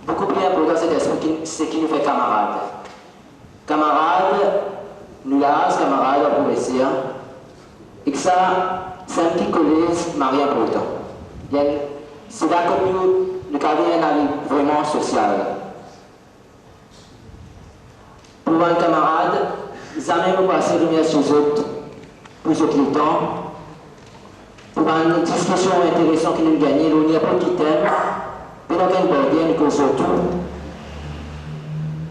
beaucoup plus important dans cet esprit, c'est qu'il nous fait camarades. Camarades, nous l'as, camarades, on pourrait dire, et que ça, c'est un petit collège, mais rien important. C'est là que nous avons un avis vraiment social. Pour un camarade, jamais vous passez lumière sur les autres, pour ceux qui temps. Pour une discussion intéressante qui nous gagne, il n'y a pas qui t'aime, mais dans quel bordel, nous causons tout.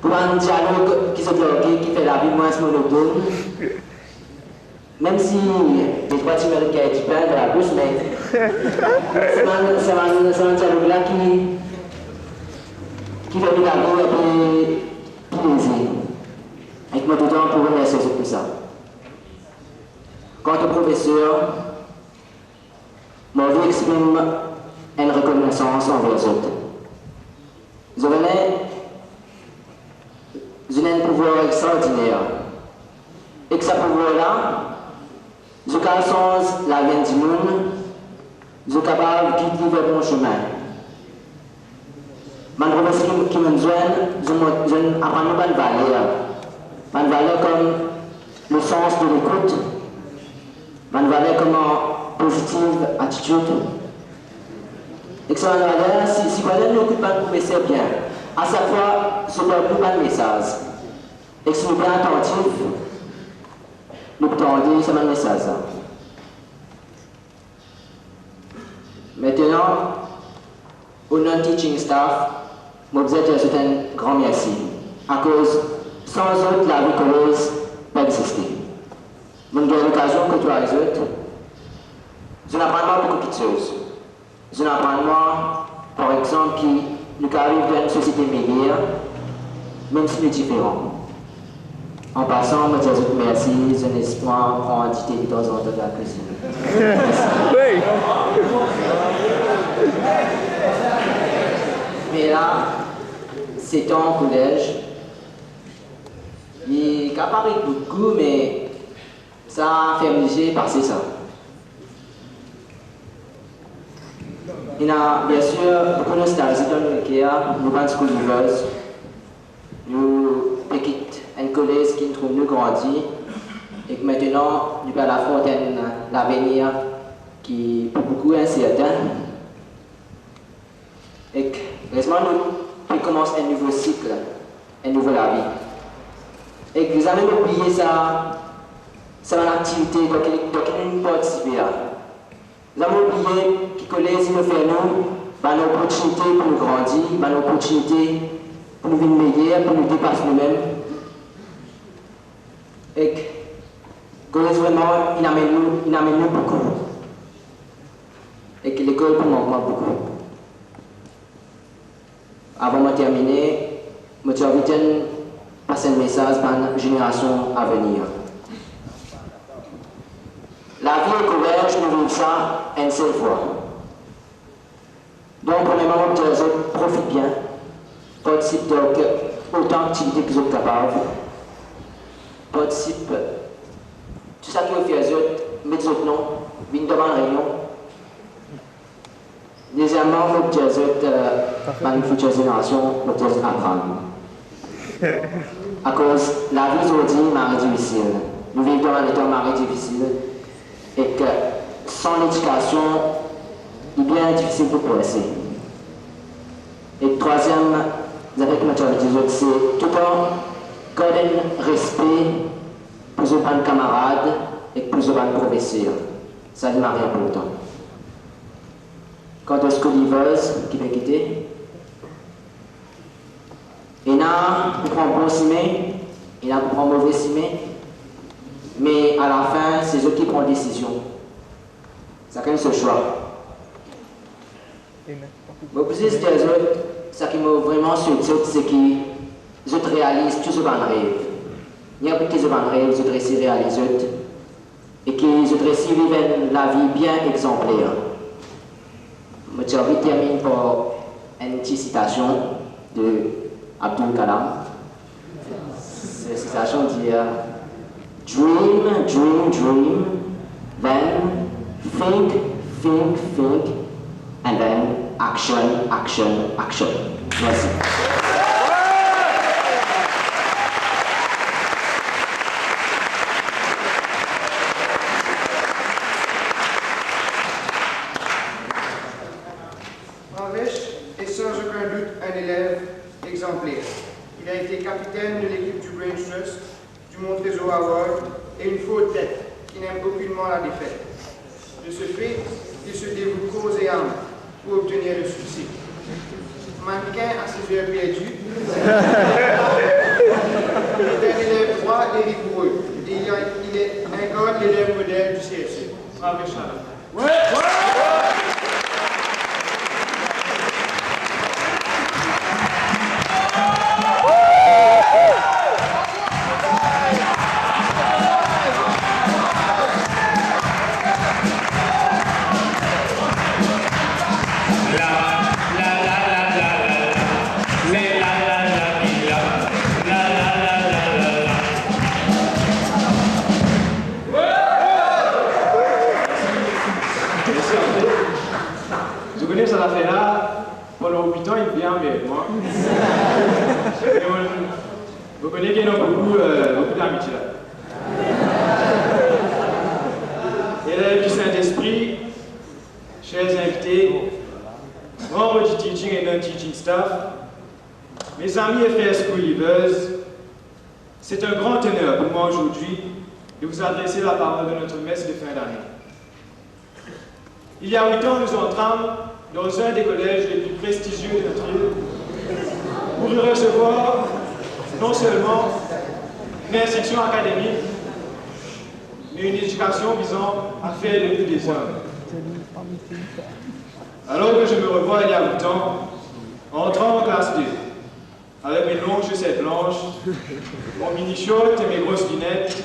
Pour un dialogue qui se bloque, qui fait la vie moins monotone. Même si les trois petits mérites qui a du pain de la bouche, mais c'est un dialogue là qui fait la vie un peu plaisir. Avec moi tout le temps pour remercier tout ça. Quant au professeur, mon vie exprime une reconnaissance envers les autres. Je venais d'un pouvoir extraordinaire. Et que ce pouvoir-là, je sens la vie du monde, je suis capable de quitter vers mon chemin. Ma professeur qui me joigne, je n'apprends pas de valeur. Pas de valeur comme le sens de l'écoute, pas de valeur comme une positive attitude. Et que ça va valeur, si vous n'écoutez pas le professeur bien, à chaque fois, je ne donne pas de message. Et que si vous êtes bien attentif, nous pouvons dire c'est un message. Maintenant, au non-teaching staff, je vous dire un grand merci. À cause, sans eux, la vie colleuse pas exister. Je n'ai l'occasion que toi les autres. Je n'apprends beaucoup de choses. Je n'apprends par exemple, qui nous arrive dans une société meilleure, même si nous sommes différents. En passant, je vous dis merci, j'ai un espoir pour en diter de temps en temps de la cuisine. Oui. Mais là, c'est en collège. Il n'a pas pris beaucoup, mais ça a fait obliger passer ça. Il y a bien sûr beaucoup de nostalgie dans le Ikea, nous avons school livers, nous petite une collège qui nous trouve nous grandi et que maintenant, nous à la fontaine l'avenir qui est pour beaucoup incertain. Et que, récemment, nous commence un nouveau cycle, un nouveau la vie. Et que vous avez oublié ça, c'est une activité dans nous participer là. Vous avez oublié que le collège nous fait nous, une opportunité pour nous grandir, une opportunité pour nous vivre meilleur, pour nous dépasser nous-mêmes. Et que le collège vraiment, il amène nous beaucoup. Et que l'école pour moi beaucoup. Avant de terminer, je vais inviter à passer un message pour la génération à venir. La vie au collège, nous vivons ça une seule fois. Donc, premièrement, je profite bien, participe donc autant d'activités que vous êtes capables, participe tout ça qui vous fait, mettez votre nom, venez devant la réunion. Deuxièmement, je vais dans une future génération, je vais apprendre. À cause de la vie aujourd'hui, est difficile. Nous vivons dans un état difficile et que sans l'éducation, il est bien difficile de progresser. Et troisième, avec ma c'est tout le temps garder un respect pour vos camarades et pour vos professeurs. Ça ne m'a rien pour autant. Quant aux scoliveuse qui va quitter, il y en a qui prennent bon ciment, il y en a qui prennent mauvais ciment, mais à la fin, c'est eux qui prennent la décision. C'est qu'un seul choix. Mais pour ces autres, ce qui m'a vraiment surpris, c'est qu'ils réalisent tout ce qu'on rêve. Il y a beaucoup de rêves, ils réussissent à réaliser et qu'ils réussissent à vivre la vie bien exemplaire. Je vais terminer par une petite citation de Abdul Kalam. Cette citation dit Dream, dream, dream, then think, think, think, and then action, action, action. Merci. Exemplaire. Il a été capitaine de l'équipe du Brain Trust, du Montrezot Award et une fausse tête qui n'aime aucunement la défaite. De ce fait, il se dévoue corps et âme pour obtenir le succès. Mannequin à ses heures perdues, il est un élève droit et rigoureux. Et il est un god l'élève modèle du CSE. Bravo, Charles. Ça fait là, pendant 8 ans, il vient avec moi. Vous connaissez qu'il y a beaucoup d'amitié là. Élèves du Saint-Esprit, chers invités, membres du teaching et non-teaching staff, mes amis et frères school-leavers, c'est un grand honneur pour moi aujourd'hui de vous adresser la parole de notre messe de fin d'année. Il y a 8 ans, nous entrâmes dans un des collèges les plus prestigieux de notre île, pour y recevoir non seulement une instruction académique, mais une éducation visant à faire de nous des hommes. Alors que je me revois il y a 8 ans, entrant en classe 2, avec mes longues chaussettes blanches, mon mini-short et mes grosses lunettes,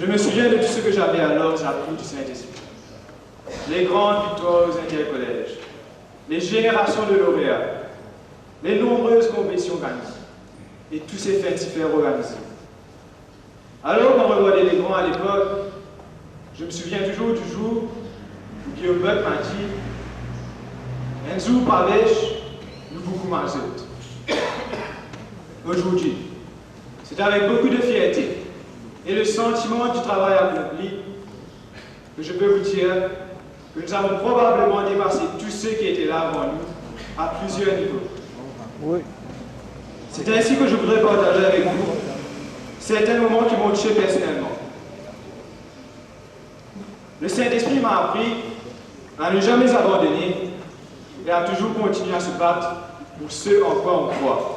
je me souviens de tout ce que j'avais alors appris du Saint-Esprit. Les grandes victoires aux intercollèges, les générations de lauréats, les nombreuses compétitions gagnées et tous ces faits divers organisés. Alors qu'on regardait les grands à l'époque, je me souviens toujours du jour où Guillaume Buck m'a dit « Un jour, Pavèche, nous beaucoup mazot. » Aujourd'hui, C'est avec beaucoup de fierté et le sentiment du travail accompli que je peux vous dire que nous avons probablement dépassé tous ceux qui étaient là avant nous à plusieurs niveaux. Oui. C'est ainsi que je voudrais partager avec vous certains moments qui m'ont touché personnellement. Le Saint-Esprit m'a appris à ne jamais abandonner et à toujours continuer à se battre pour ceux en quoi on croit.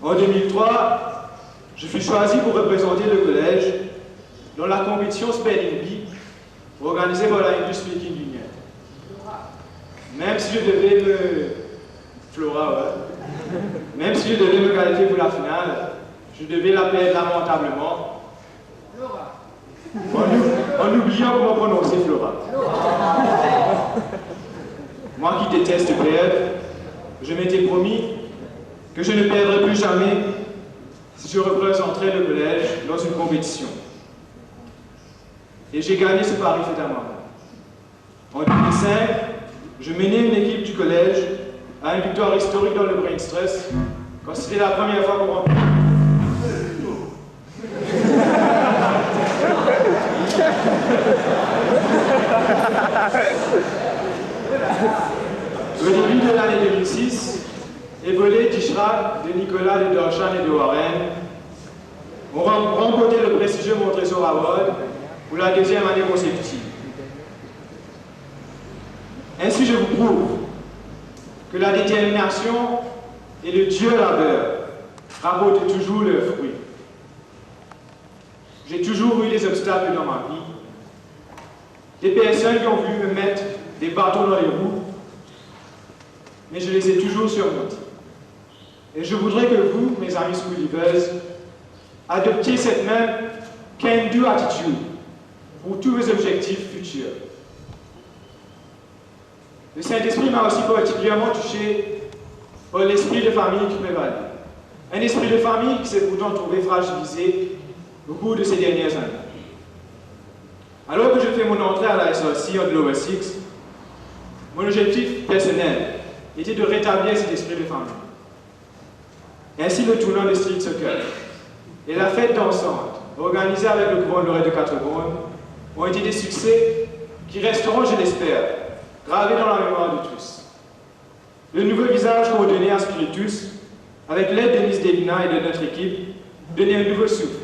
En 2003, je fus choisi pour représenter le collège dans la compétition Spelling Bee organisée par la English Speaking Union. Même si je devais Même si je devais me qualifier pour la finale, je devais la perdre lamentablement. En oubliant comment prononcer Flora. Moi qui déteste perdre, je m'étais promis que je ne perdrais plus jamais si je représenterais le collège dans une compétition. Et j'ai gagné ce pari fait à moi. En 2005, je menais une équipe du collège à une victoire historique dans le Brain Stress, quand c'était la première fois qu'on remplit. Au début de l'année 2006, Evolé, Tishrak, de Nicolas, de Dorshan et de Warren ont remporté le prestigieux Montresor Award pour la deuxième année consécutive. Ainsi, je vous prouve que la détermination et le dur labeur rapportent toujours leurs fruits. J'ai toujours eu des obstacles dans ma vie, des personnes qui ont voulu me mettre des bâtons dans les roues, mais je les ai toujours surmontés. Et je voudrais que vous, mes amis school leavers, adoptiez cette même can-do attitude pour tous vos objectifs futurs. Le Saint-Esprit m'a aussi particulièrement touché par l'esprit de famille qui prévalait. Un esprit de famille qui s'est pourtant trouvé fragilisé au cours de ces dernières années. Alors que je fais mon entrée à la SRC en Lower Six, mon objectif personnel était de rétablir cet esprit de famille. Ainsi, le tournoi de street soccer et la fête dansante, organisée avec le couvent Lorette de 4 Bonnes, ont été des succès qui resteront, je l'espère, gravés dans la mémoire de tous. Le nouveau visage coordonné à Spiritus, avec l'aide de Miss Delina et de notre équipe, donnait un nouveau souffle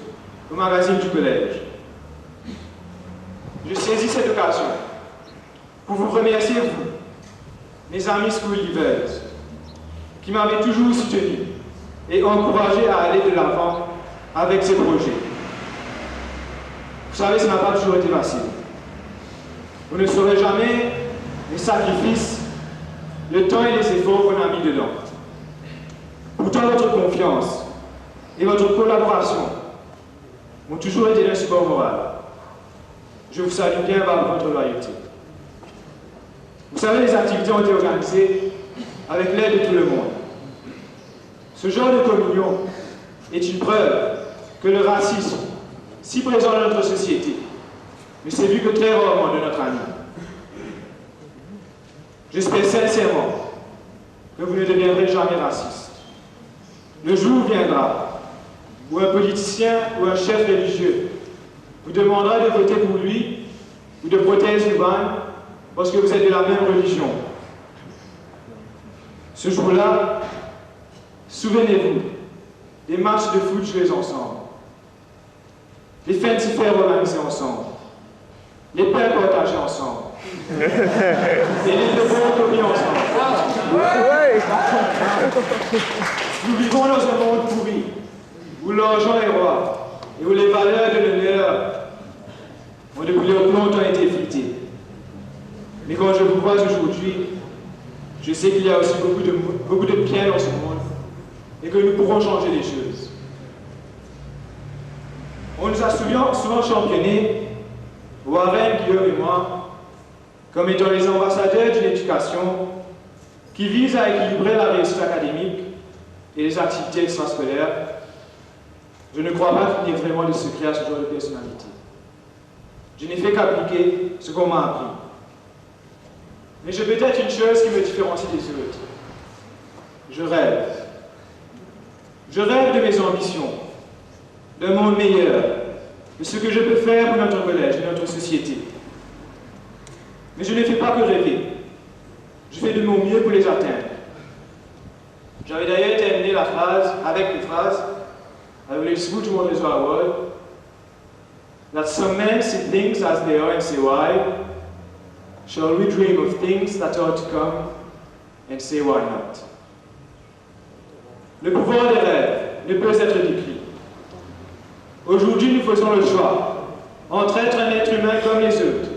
au magazine du collège. Je saisis cette occasion pour vous remercier, vous, mes amis school leavers, qui m'avez toujours soutenu et encouragé à aller de l'avant avec ces projets. Vous savez, ça n'a pas toujours été facile. Vous ne saurez jamais les sacrifices, le temps et les efforts qu'on a mis dedans. Pourtant, votre confiance et votre collaboration m'ont toujours été d'un support moral. Je vous salue bien par votre loyauté. Vous savez, les activités ont été organisées avec l'aide de tout le monde. Ce genre de communion est une preuve que le racisme, si présent dans notre société, ne s'est vu que très rarement de notre ami. J'espère sincèrement que vous ne deviendrez jamais raciste. Le jour viendra où un politicien ou un chef religieux vous demandera de voter pour lui ou de protéger Luban parce que vous êtes de la même religion. Ce jour-là, souvenez-vous des matchs de foot joués ensemble, les fancy-fairs organisés ensemble, les pains partagés ensemble, et les devoirs commis ensemble. Nous vivons dans un monde pourri, où l'argent est roi, et où les valeurs de l'honneur ont depuis longtemps été effritées. Mais quand je vous vois aujourd'hui, je sais qu'il y a aussi beaucoup de bien dans ce monde, et que nous pourrons changer les choses. On nous a souvent championné, Warren, Guillaume et moi, comme étant les ambassadeurs d'une éducation qui vise à équilibrer la réussite académique et les activités extrascolaires. Je ne crois pas qu'il y ait vraiment de secret à ce genre de personnalité. Je n'ai fait qu'appliquer ce qu'on m'a appris. Mais j'ai peut-être une chose qui me différencie des autres. Je rêve. Je rêve de mes ambitions, d'un monde meilleur, de ce que je peux faire pour notre collège et notre société. Mais je ne fais pas que rêver. Je fais de mon mieux pour les atteindre. J'avais d'ailleurs terminé la phrase avec les phrases I will exclude to one our world that some men see things as they are and say why, shall we dream of things that are to come and say why not. Le pouvoir des rêves ne peut être décrit. Aujourd'hui, nous faisons le choix entre être un être humain comme les autres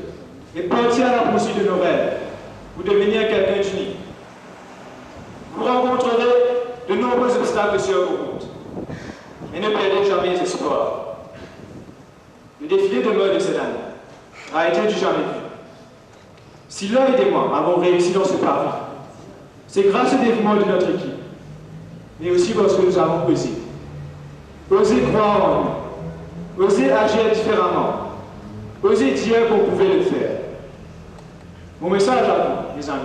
et partir à la poursuite de nos rêves ou devenir quelqu'un d'unique. Vous rencontrerez de nombreux obstacles sur vos routes, mais ne perdez jamais espoir. Le défilé de mode de cette année a été du jamais vu. Si Lloyd et moi avons réussi dans ce pari, c'est grâce au dévouement de notre équipe, mais aussi parce que nous avons osé. Osé croire en nous, osé agir différemment, osé dire qu'on pouvait le faire. Mon message à vous, mes amis,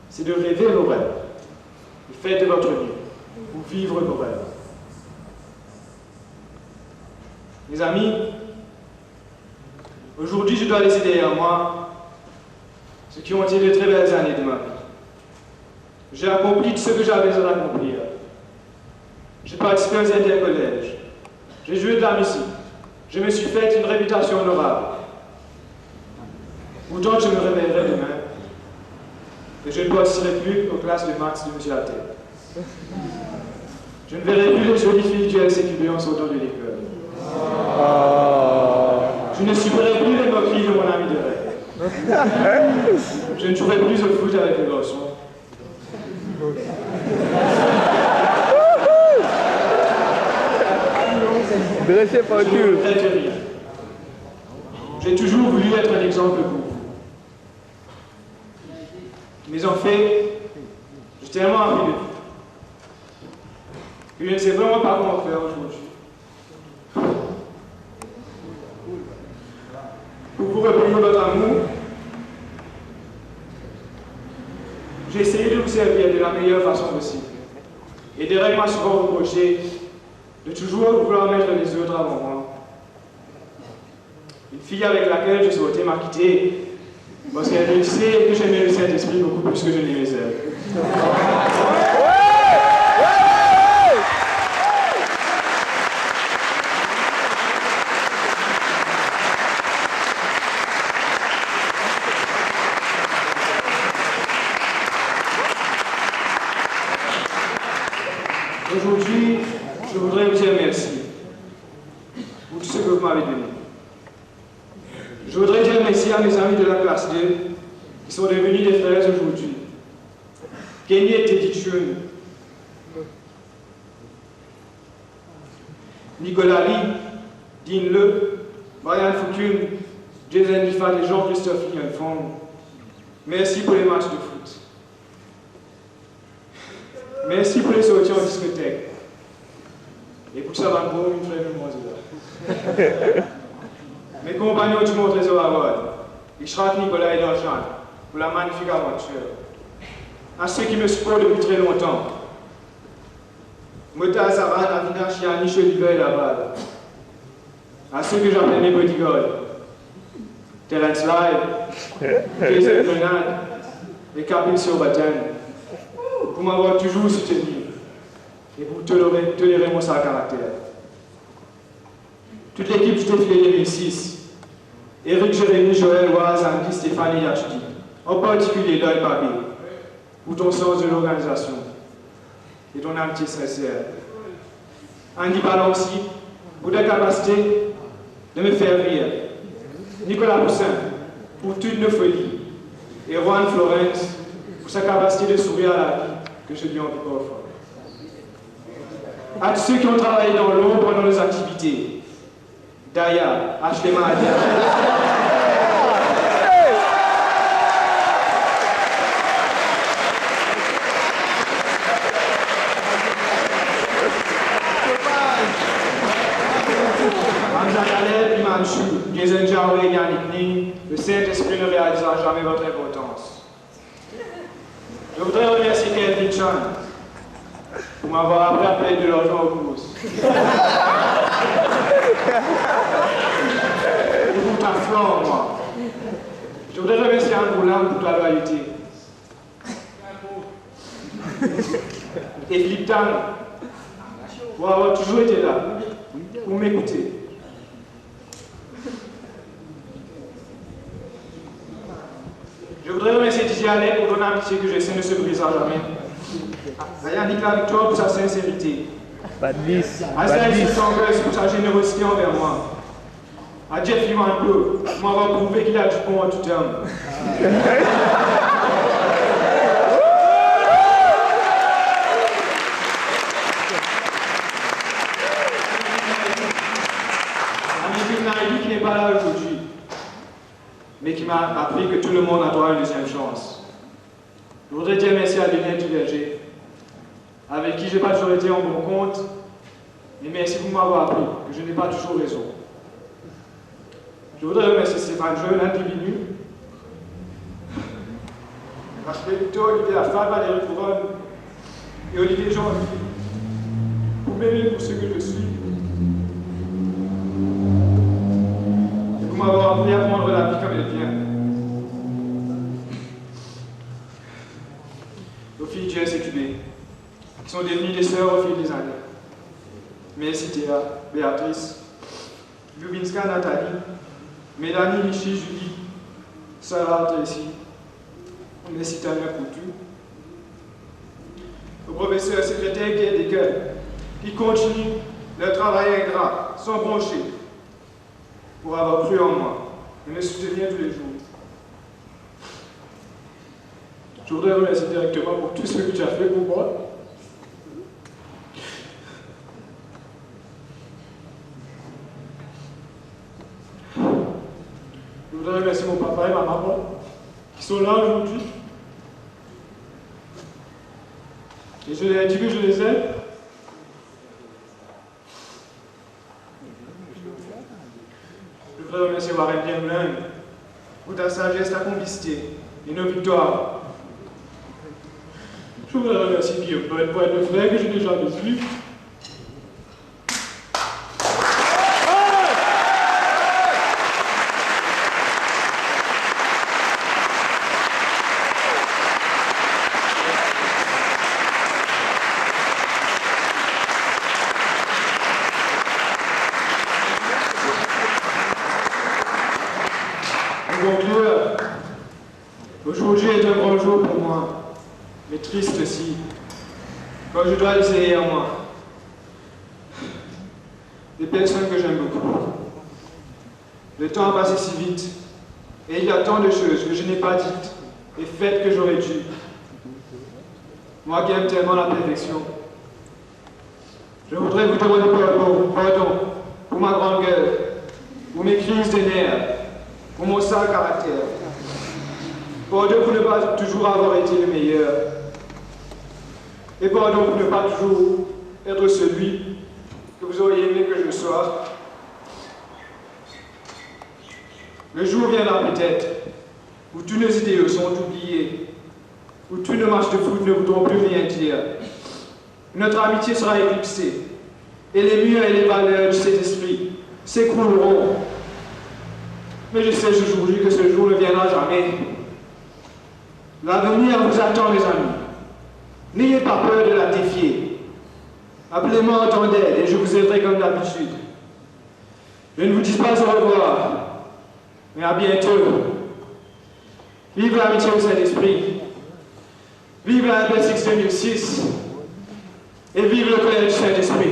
c'est de rêver vos rêves, et faites de votre mieux pour vivre vos rêves. Mes amis, aujourd'hui je dois laisser derrière moi ce qui ont été de très belles années de ma vie. J'ai accompli tout ce que j'avais à accomplir. J'ai participé aux intercollèges. J'ai joué de la musique. Je me suis fait une réputation honorable. Pourtant, je me réveillerai demain et je ne participerai plus aux classes de maths de M. Latte. Je ne verrai plus les jolies filles du LCQB en sortant de l'école. Je ne suivrai plus les moqueries de mon ami de rêve. Je ne jouerai plus au foot avec les garçons. Dressé par Dieu. J'ai toujours voulu être un exemple pour vous. Mais en fait, j'ai tellement appris de vous que je ne sais vraiment pas comment faire aujourd'hui. Pour vous repayer votre amour, j'ai essayé de vous servir de la meilleure façon possible. Et Derek m'a souvent reproché de toujours vouloir mettre les autres avant moi. Une fille avec laquelle je souhaitais m'acquitter parce qu'elle réussissait que j'aimais le Saint-Esprit beaucoup plus que je n'aimais elle. Aujourd'hui, je voudrais vous dire merci pour tout ce que vous m'avez donné. Je voudrais dire merci à mes amis de la classe 2 qui sont devenus des frères aujourd'hui. Kenny et Teddy Chun, Nicolas Lee, Dean Le, Brian Foucault, Jason Lifat et Jean-Christophe Lienfond. Merci pour les matchs de foot. Merci pour les sorties en discothèque. Et pour ça, bon, une frère de moi, mes compagnons du Mont Trésor Award, Ishrat, Nicolas et Dorjan, pour la magnifique aventure. À ceux qui me supportent depuis très longtemps, Mota Azaran, Avinash, Yannick, Oliver et Laval. À ceux que j'appelle mes bodyguards, Terence Live, Jason Bernard et Kapil Surbaten, pour m'avoir toujours soutenu et pour tolérer mon sale caractère. Toute l'équipe du défilé 2006, Eric, Jérémy, Joël, Waz, Andy, Stéphane et Yachudi, en particulier Lloyd Babé, pour ton sens de l'organisation et ton amitié sincère. Andy Ballon aussi, pour ta capacité de me faire rire. Nicolas Poussin, pour toutes nos folies. Et Juan Florence, pour sa capacité de sourire à la vie que je lui envie parfois. À tous ceux qui ont travaillé dans l'ombre pendant nos activités, Daya, Ashlema Adia. Hamza Khaled, Iman Chou, Jason Jao et Yannick Ning, le Saint-Esprit ne réalisera jamais votre importance. Je voudrais remercier Kelvin Chan pour m'avoir appris à payer de l'argent aux courses. Et pour ta flanc, moi. Je voudrais remercier Andrew Lam pour ta loyauté. Et Philippe Tang pour avoir toujours été là, pour m'écouter. Je voudrais remercier Didier Allen pour ton amitié que je sais ne se brisera jamais. À Yannick Victor pour sa sincérité. À Zahir Sangus pour sa générosité envers moi. À Jeff Iwanko pour m'avoir prouvé qu'il a du bon en tout terme. Qui n'est pas là aujourd'hui, mais qui m'a appris que tout le monde a droit à une deuxième chance. Je voudrais dire merci à Lionel Duverger, avec qui je n'ai pas toujours été en bon compte, mais merci pour m'avoir appris que je n'ai pas toujours raison. Je voudrais remercier Stéphane Jeune, l'individu, Victor, Olivier Lafave, Valérie Couronne et Olivier Jean, pour m'aimer pour ce que je suis. Pour m'avoir appris à prendre la vie comme elle vient. Nos filles Jess et QB, qui sont devenues des sœurs au fil des années. Merci Théa, Béatrice, Lubinska, Nathalie, Mélanie, Michi, Julie, Sarah, Tracy, merci Tania pour tout. Au professeur secrétaire Guy Decker, qui continuent leur travail ingrat, sans broncher, pour avoir cru en moi et me soutenir tous les jours. Je voudrais remercier directement pour tout ce que tu as fait pour moi. Je voudrais remercier mon papa et ma maman qui sont là aujourd'hui. Et je leur ai dit que je les aime. Je voudrais remercier Warren Bienmoulin pour ta sagesse, ta complicité et nos victoires. Je voudrais remercier Guillaume Paul pour être le frère que je n'ai jamais vu. Aujourd'hui est un grand jour pour moi, mais triste aussi, quand je dois laisser derrière moi des personnes que j'aime beaucoup. Le temps a passé si vite, et il y a tant de choses que je n'ai pas dites et faites que j'aurais dû. Moi qui aime tellement la perfection, je voudrais vous demander pardon pour ma grande gueule, pour mes crises de nerfs, pour mon sale caractère. Pardon pour ne pas toujours avoir été le meilleur. Et pardon pour ne pas toujours être celui que vous auriez aimé que je sois. Le jour viendra peut-être où tous nos idéaux sont oubliés, où tous nos matchs de foot ne voudront plus rien dire. Notre amitié sera éclipsée, et les murs et les valeurs de cet esprit s'écrouleront. Mais je sais aujourd'hui que ce jour ne viendra jamais. L'avenir vous attend, mes amis. N'ayez pas peur de la défier. Appelez-moi en temps d'aide et je vous aiderai comme d'habitude. Je ne vous dis pas au revoir, mais à bientôt. Vive l'amitié au Saint-Esprit. Vive la Belgique 2006. Et vive le Collège du Saint-Esprit.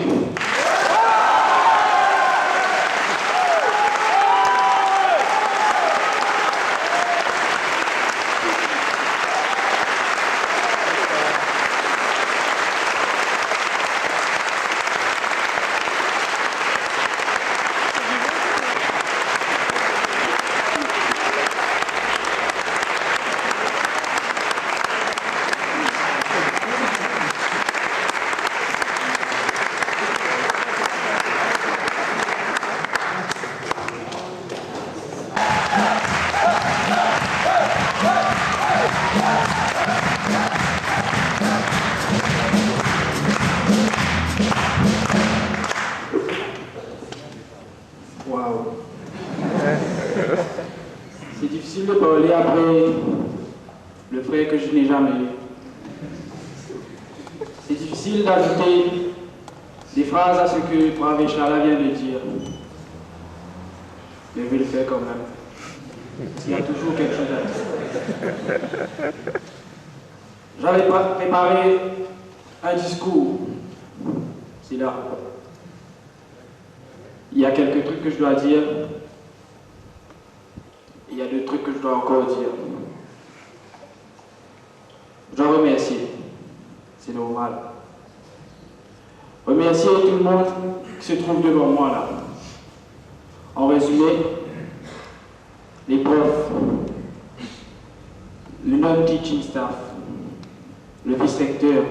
Waouh. C'est difficile de parler après le frère que je n'ai jamais eu. C'est difficile d'ajouter des phrases à ce que Brave Chala vient de dire. Mais je vais le faire quand même. Il y a toujours quelque chose à dire. J'avais préparé un discours. C'est là. Il y a quelques trucs que je dois dire. Il y a deux trucs que je dois encore dire. Je dois remercier. C'est normal. Remercier tout le monde qui se trouve devant moi là. En résumé, les profs, le non-teaching staff, le vice-recteur,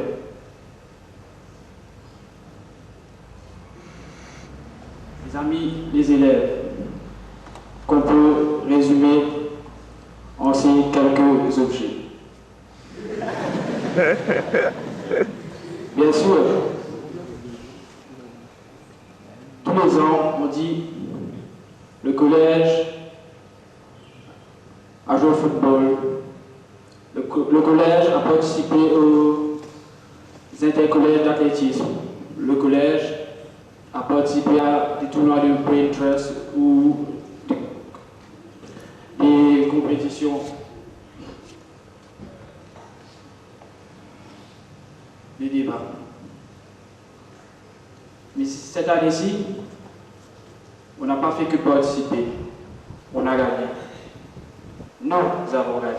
les amis, les élèves, qu'on peut résumer en ces quelques objets. Bien sûr, tous les ans, on dit le collège a joué au football, le collège a participé aux intercollèges d'athlétisme, le collège a participé à des tournois de brain trust ou des compétitions. Des débats. Mais cette année-ci, on n'a pas fait que participer. On a gagné. Nous avons gagné.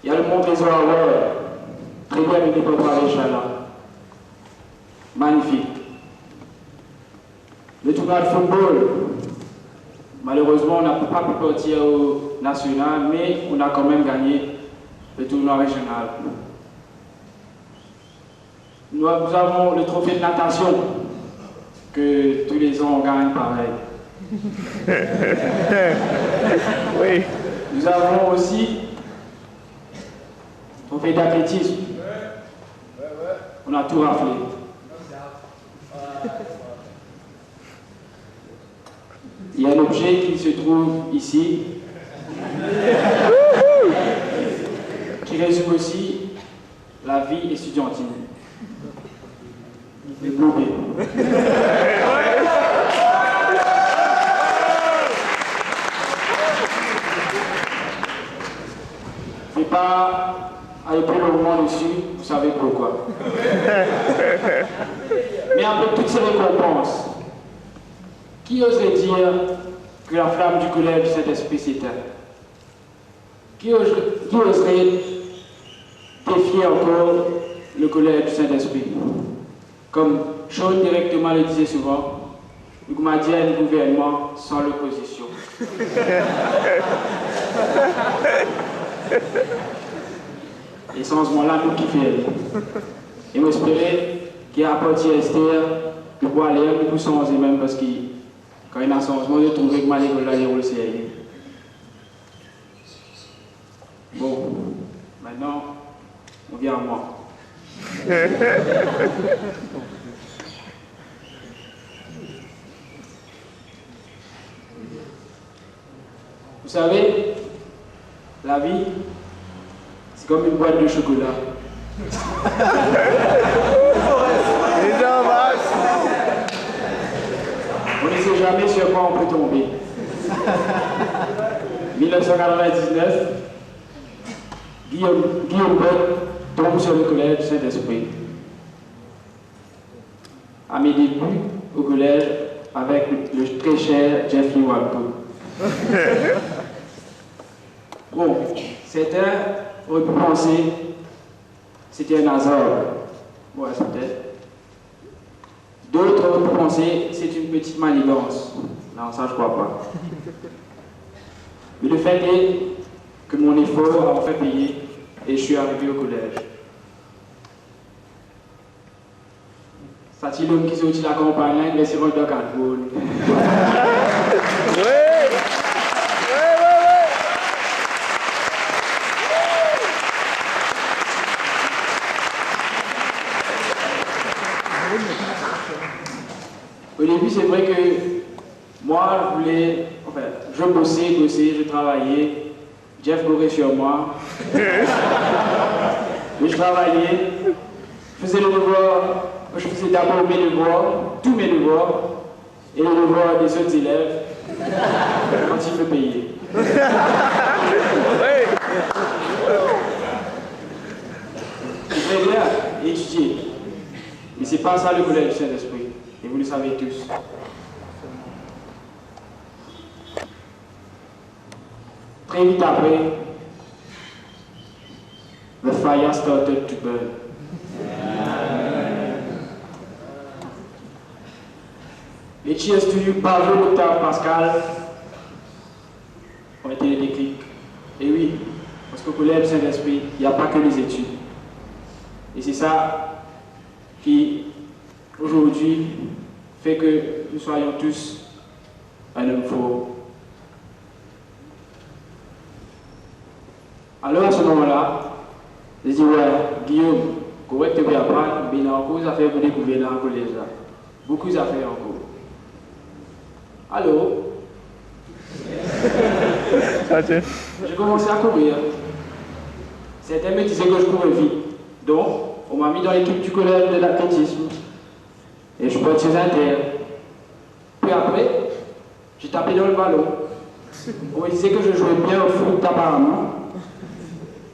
Il y a le Montréal Award, très bien mené par Brave Chala. Magnifique. Le tournoi de football, malheureusement, on n'a pas pu partir au national, mais on a quand même gagné le tournoi régional. Nous avons le trophée de natation, que tous les ans on gagne pareil. Oui. Nous avons aussi le trophée d'athlétisme. On a tout raflé. Il y a un objet qui se trouve ici, qui résume aussi la vie estudiantine. Les Bluebé. Je ne vais pas aller plus longuement dessus, vous savez pourquoi. Mais après toutes ces récompenses, qui oserait dire que la flamme du collège du Saint-Esprit s'éteint? Qui oserait défier encore le collège du Saint-Esprit? Comme Sean directement le disait souvent, nous m'a dit un gouvernement sans l'opposition. Et sans ce moment-là, nous qui faisons. Et j'espérais qu'il y a à partir d'Esther, de pouvoir aller un peu sans et même parce que quand il y a un changement, je trouvais que ma école là, il y a le CIA. Bon, maintenant, on vient à moi. Vous savez, la vie, c'est comme une boîte de chocolat. On ne sait jamais sur quoi on peut tomber. 1999, Guillaume Bott tombe sur le collège Saint-Esprit. À mes débuts au collège avec le très cher Jeffrey Walpole. Bon, certains auraient pu penser que c'était un hasard. Ouais, peut-être. D'autres auraient pu penser que c'est une petite manigance. Non, ça je crois pas. Mais le fait est que mon effort a fait payer et je suis arrivé au collège. Ça c'est l'homme qui s'est dit la campagne, mais c'est votre doc à boule. Au début, c'est vrai que moi, je bossais, je travaillais. Jeff courait sur moi. Mais je travaillais. Je faisais le devoir. Je faisais d'abord mes devoirs, tous mes devoirs, et les devoirs des autres élèves, quand il me payait. Très bien, étudier. Mais c'est pas ça le collège du Saint-Esprit. Et vous le savez tous. Très vite après, the fire started to burn. Les cheers to you, Pavlo, Octave, Pascal ont été les déclics. Et oui, parce qu'au collège Saint-Esprit, il n'y a pas que les études. Et c'est ça qui, aujourd'hui, fait que nous soyons tous un homme fort. Alors à ce moment-là, je dis, ouais, Guillaume, correct, tu peux apprendre, mais il y a encore des affaires pour découvrir dans le collège là. Beaucoup d'affaires encore. Allô? J'ai commencé à courir. Certains me disaient que je courais vite. Donc, on m'a mis dans l'équipe du collège de l'athlétisme. Et je porte chez Inter. Puis après, j'ai tapé dans le ballon. On me disait que je jouais bien au foot apparemment.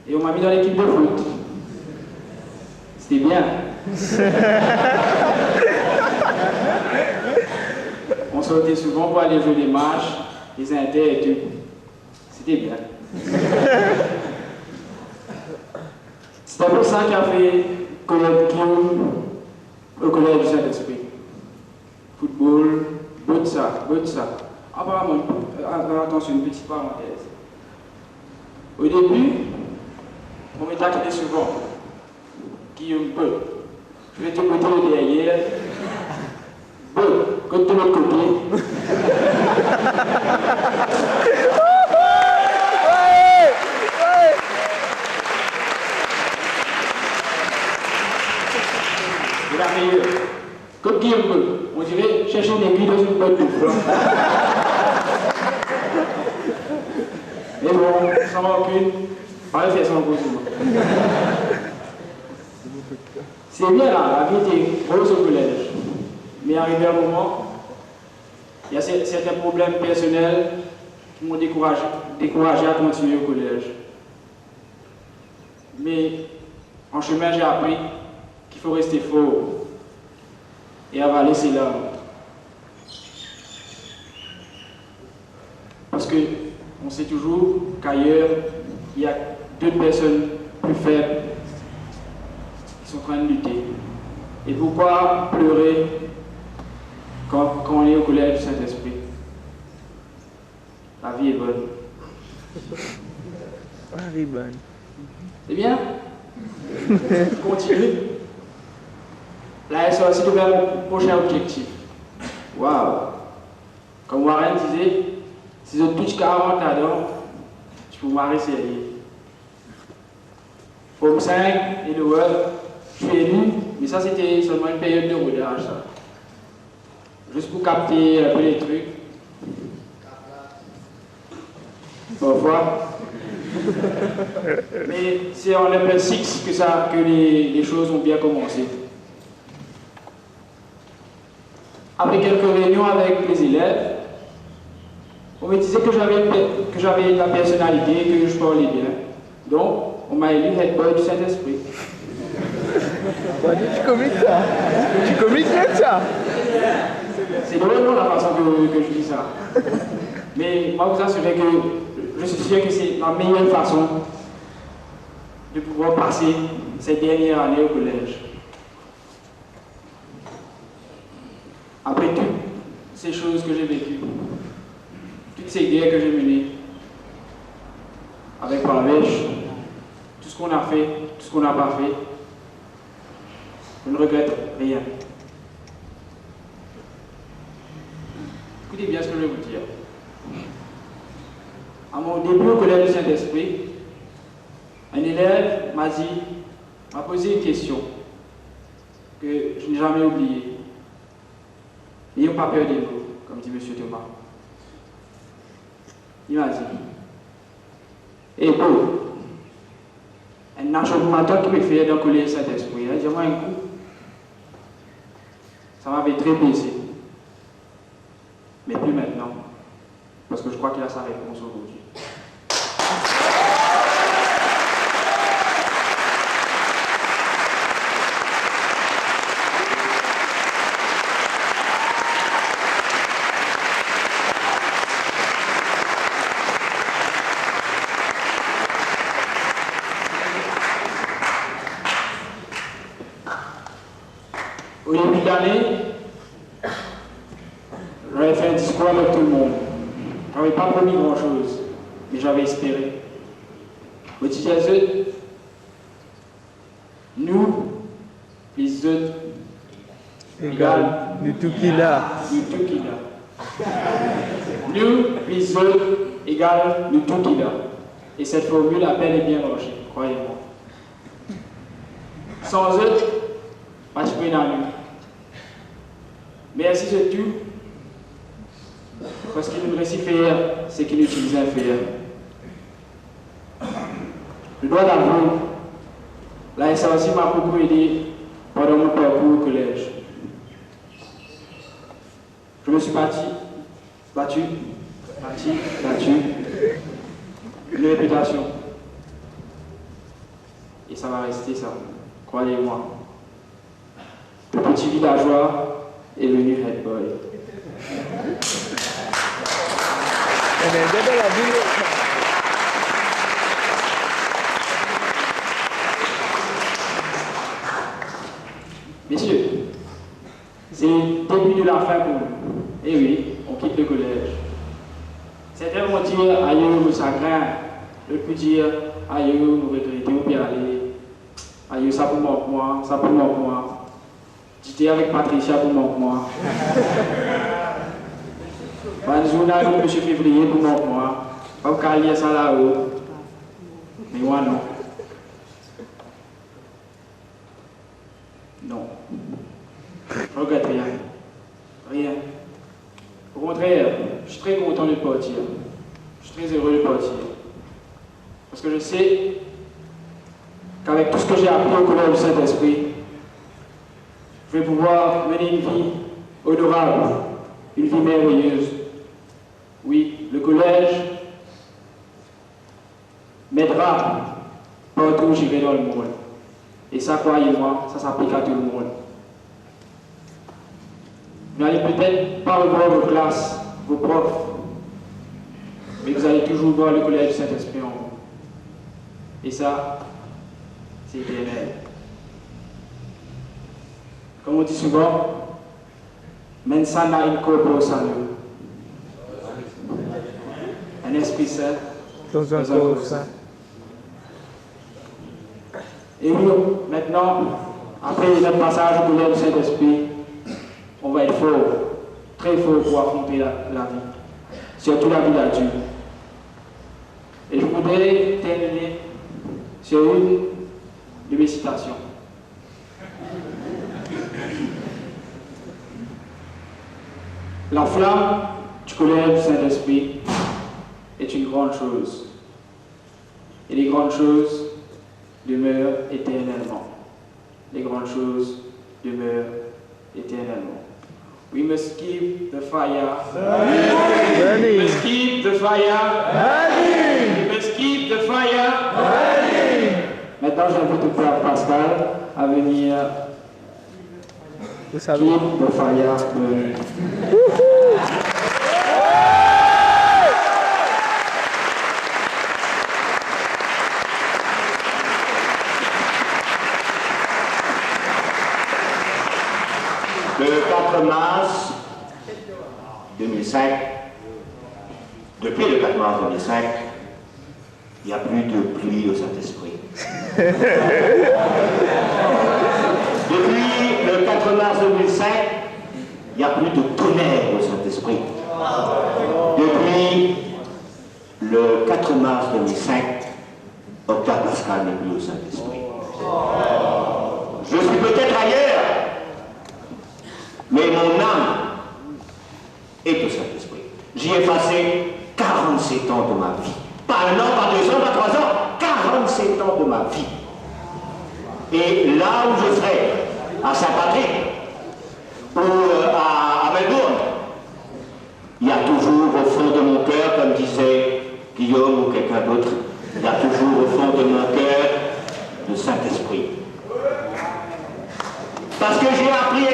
Et on m'a mis dans l'équipe de foot. C'était bien. On sortait souvent pour aller jouer des matchs, les inters et tout. C'était bien. C'est pour ça qu'a fait Guillaume au collège du Saint-Esprit. Football, beau de ça. Apparemment, attention, une petite parenthèse. Au début, on me taquinait souvent. Guillaume, je vais te côté le derrière. Côté de l'autre côté. C'est la meilleure. Comme Guillaume, on dirait chercher une aiguille dans une botte de flanc. Mais bon, sans rancune, on va faire son gros souvent. C'est bien là, la vie était grosse au collège. Mais arrivé un moment, il y a certains problèmes personnels qui m'ont découragé à continuer au collège. Mais en chemin, j'ai appris qu'il faut rester fort et avaler ses larmes. Parce qu'on sait toujours qu'ailleurs, il y a d'autres personnes plus faibles qui sont en train de lutter. Et pourquoi pleurer quand on est au collège du Saint-Esprit? La vie est bonne. La vie est bonne. C'est bien? Continue. Là, elle aussi vers mon prochain objectif. Waouh! Comme Warren disait, si je touche 40 ans, je peux m'arrêter sérieux. Forme 5 et le Word, je suis élu, mais ça c'était seulement une période de rodage. Juste pour capter un peu les trucs. Parfois. Mais c'est en level 6 que les choses ont bien commencé. Après quelques réunions avec les élèves, on me disait que j'avais de la personnalité, que je parlais bien. Donc, on m'a élu head boy du Saint-Esprit. Tu communiques ça. Tu communiques ça. C'est drôle la façon que je dis ça. Mais moi, vous assurez que je suis sûr que c'est la meilleure façon de pouvoir passer cette dernière année au collège. Après toutes ces choses que j'ai vécues, toutes ces guerres que j'ai menées, avec Parvèche, tout ce qu'on a fait, tout ce qu'on n'a pas fait, je ne regrette rien. Écoutez bien ce que je vais vous dire. À mon début au collège du Saint-Esprit, un élève m'a posé une question que je n'ai jamais oubliée. N'ayons pas peur des mots, comme dit M. Thomas. Il m'a dit, et bon, un achoppement qui me fait dans le collège Saint-Esprit, dis-moi un coup. Ça m'avait très blessé. Mais plus maintenant, parce que je crois qu'il a sa réponse aujourd'hui. Au début de l'année, j'avais fait un discours avec tout le monde. Je n'avais pas promis grand-chose, mais j'avais espéré. Au Jésus, nous, les autres, Égal, du tout qu'il a. Du tout qu'il a. Nous, les autres, égal, du tout qu'il a. Et cette formule a bel et bien marché, croyez-moi. Sans eux, pas de peine à nous. Mais ainsi c'est tout. Parce qu'il nous réussit faire ce qu'il utilisait à faire. Je dois l'avouer, la SAOC m'a beaucoup aidé pendant mon parcours au collège. Je me suis battu. Une réputation. Et ça va rester ça, croyez-moi. Le petit villageois est venu head boy. Messieurs, c'est le début de la fin pour nous. Et oui, on quitte le collège. Certains vont dire aïe, nous chagrin. D'autres peuvent dire aïe, nous regrettons, puis aller. Aïe, ça pour moi, ça pour moi. J'étais avec Patricia pour moi. Bonne journée, M. Février pour moi. Pas qu'à lire ça là-haut. Mais moi non. Non. Je regrette rien. Rien. Au contraire, je suis très content de partir. Je suis très heureux de partir. Parce que je sais qu'avec tout ce que j'ai appris au collège du Saint-Esprit, je vais pouvoir mener une vie honorable, une vie merveilleuse. Oui, le collège m'aidera partout où j'irai dans le monde. Et ça, croyez-moi, ça s'applique à tout le monde. Vous n'allez peut-être pas revoir vos classes, vos profs, mais vous allez toujours voir le collège du Saint-Esprit en vous. Et ça, c'est éternel. Comme on dit souvent, mensana in corpore sano. Un esprit saint Dans un corps saint. Et oui, maintenant, après notre passage au collège du Saint-Esprit, on va être fort, très fort pour affronter la vie, surtout la vie d'adulte. Et je voudrais terminer sur une de mes citations. La flamme du collège du Saint-Esprit est une grande chose. Et les grandes choses demeurent éternellement. Les grandes choses demeurent éternellement. We must keep the fire burning. We must keep the fire burning. We must keep the fire burning. Maintenant, j'invite le Père Pascal à venir keep the fire burning. Le 4 mars 2005, depuis le 4 mars 2005, il n'y a plus de pluie au Saint-Esprit. Depuis le 4 mars 2005, il n'y a plus de tonnerre au Saint-Esprit. Depuis le 4 mars 2005, Octave Pascal n'est plus au Saint-Esprit. Je suis peut-être ailleurs, mais mon âme et au Saint-Esprit. J'y ai passé 47 ans de ma vie. Pas 1 an, pas 2 ans, pas 3 ans, 47 ans de ma vie. Et là où je serai, à Saint-Patrick, ou à Melbourne, il y a toujours au fond de mon cœur, comme disait Guillaume ou quelqu'un d'autre, il y a toujours au fond de mon cœur le Saint-Esprit. Parce que j'ai appris,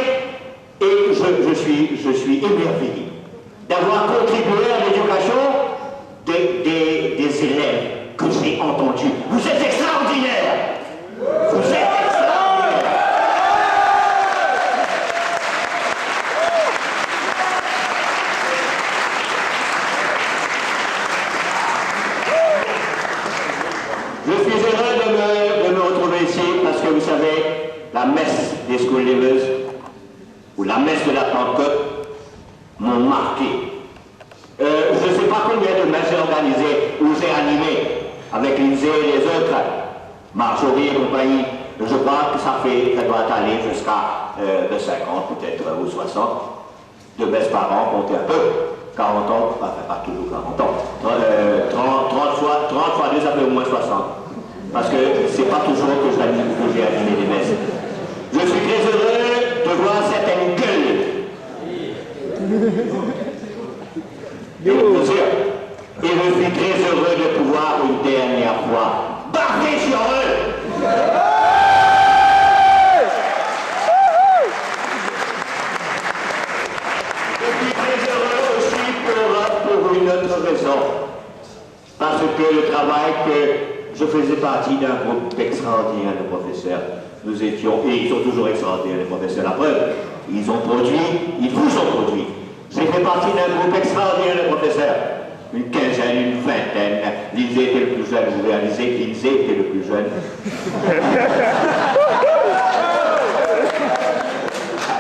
et je suis émerveillé d'avoir contribué à l'éducation des élèves que j'ai entendus. Vous êtes extraordinaires! Vous êtes extraordinaires! Je suis heureux de me retrouver ici parce que vous savez, la messe des School Leavers ou la messe de la Pentecôte m'ont marqué. Je ne sais pas combien de messes j'ai organisées ou j'ai animées avec Lindsay et les autres, Marjorie et compagnie. Je crois que ça doit aller jusqu'à 50, peut-être, ou 60, de messes par an, comptez un peu. 40 ans, enfin pas toujours 40 ans. 30 fois 2, ça fait au moins 60. Parce que c'est pas toujours que j'ai animé des messes. Je suis très heureux de voir certaines gueules. Et je suis très heureux de pouvoir une dernière fois barrer sur eux. Je suis très heureux aussi pour une autre raison. Parce que le travail que je faisais partie d'un groupe extraordinaire de professeurs. Nous étions, et ils sont toujours extraordinaires les professeurs, la preuve, ils ont produit, ils vous ont produit. J'ai fait partie d'un groupe extraordinaire de professeurs. Une quinzaine, une vingtaine. Lindsay était le plus jeune, vous réalisez que Lindsay était le plus jeune.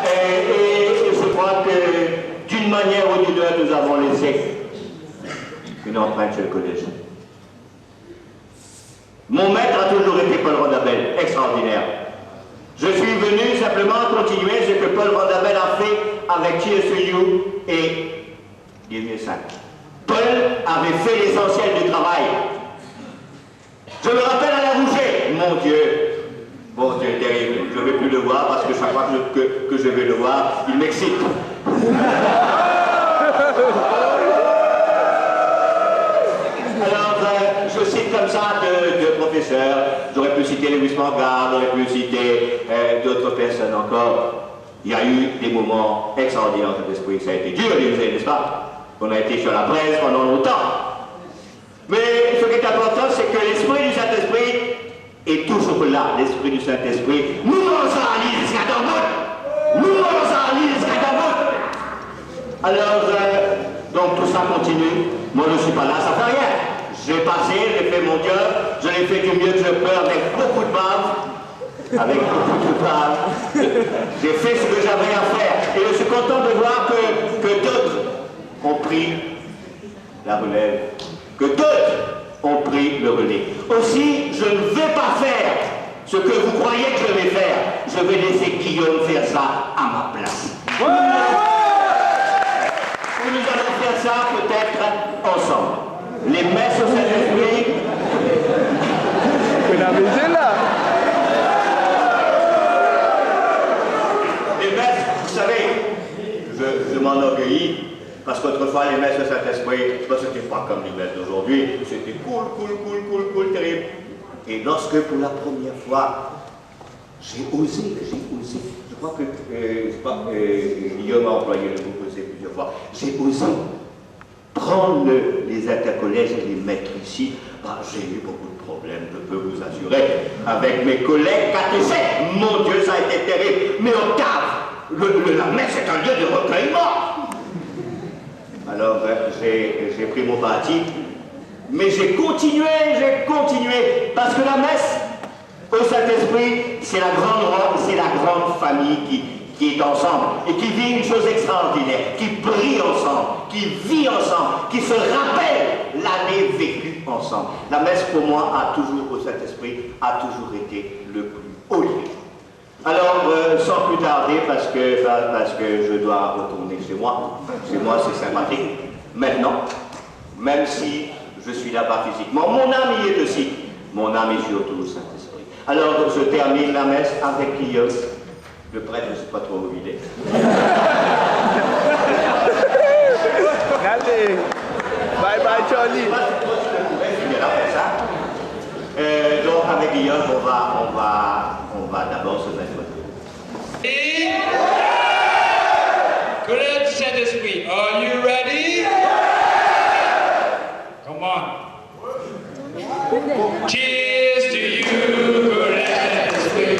Et je crois que d'une manière ou d'une autre, nous avons laissé une empreinte sur le collège. Mon maître a toujours été Paul Rondabel, extraordinaire. Je suis venu simplement continuer ce que Paul Rondabel a fait avec TSU et Guillemets 5. Paul avait fait l'essentiel du travail. Je me rappelle à la Rouget, mon Dieu, terrible, je ne vais plus le voir parce que chaque fois que je vais le voir, il m'excite. Alors, je cite comme ça de professeurs, j'aurais pu citer Lewis Morgan, j'aurais pu citer d'autres personnes encore. Il y a eu des moments extraordinaires dans cet esprit, ça a été dur, n'est-ce pas? On a été sur la presse pendant longtemps. Mais ce qui est important, c'est que l'esprit du Saint-Esprit est toujours là, l'esprit du Saint-Esprit. Nous Alors, donc tout ça continue. Moi, je ne suis pas là, ça fait rien. J'ai passé, j'ai fait mon job, je l'ai fait du mieux que je peux avec beaucoup de bave. Avec beaucoup de bave. J'ai fait ce que j'avais à faire. Et je suis content de voir que d'autres ont pris la relève. Que d'autres ont pris le relais. Aussi, je ne vais pas faire ce que vous croyez que je vais faire. Je vais laisser Guillaume faire ça à ma place. Nous allons faire ça peut-être ensemble. Les messes au Saint-Esprit. Les messes, vous savez, je m'enorgueillis, parce qu'autrefois les messes au Saint-Esprit, c'était pas comme les messes d'aujourd'hui, c'était cool, terrible. Et lorsque pour la première fois, j'ai osé. Je crois que Guillaume a employé le mot oser plusieurs fois. J'ai osé prendre les intercollèges et les mettre ici. J'ai eu beaucoup de problèmes, je peux vous assurer, avec mes collègues catéchètes. Mon Dieu, ça a été terrible. Mais Octave, la messe est un lieu de recueillement. Alors, j'ai pris mon parti, mais j'ai continué, parce que la messe, au Saint-Esprit, c'est la grande famille qui est ensemble et qui vit une chose extraordinaire, qui brille ensemble, qui vit ensemble, qui se rappelle l'année vécue ensemble. La messe, pour moi, au Saint-Esprit, a toujours été le plus haut lieu. Alors, sans plus tarder, parce que je dois retourner chez moi. Chez moi, c'est sympathique. Maintenant, même si je suis là-bas physiquement, mon âme y est aussi. Mon âme est surtout le Saint-Esprit. Alors, je termine la messe avec Guillaume. Le prêtre, je ne sais pas trop où il est. Allez, bye bye Charlie. Donc avec Guillaume, on va d'abord se mettre. Collège du Saint-Esprit, are you ready? Come on. Cheers to you, Collège du Saint-Esprit.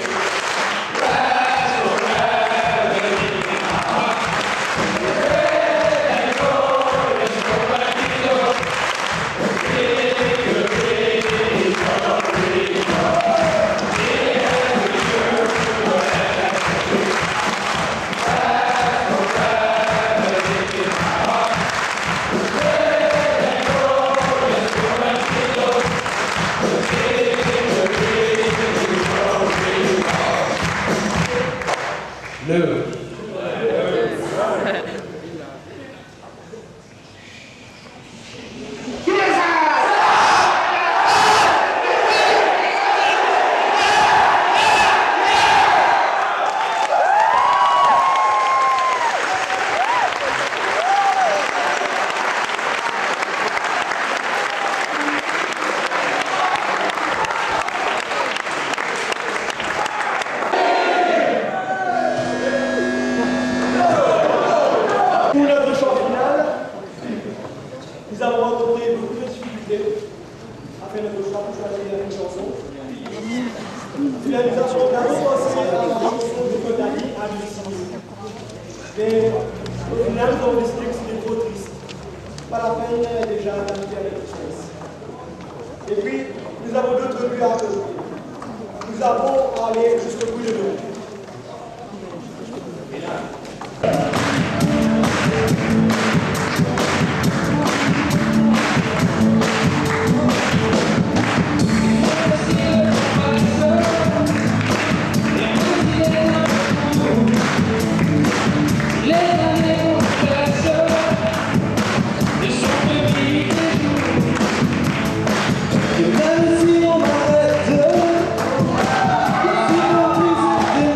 Et puis, nous avons d'autres buts à accomplir. Nous avons à aller jusqu'au bout de nous. Même si on m'arrête, si on puisse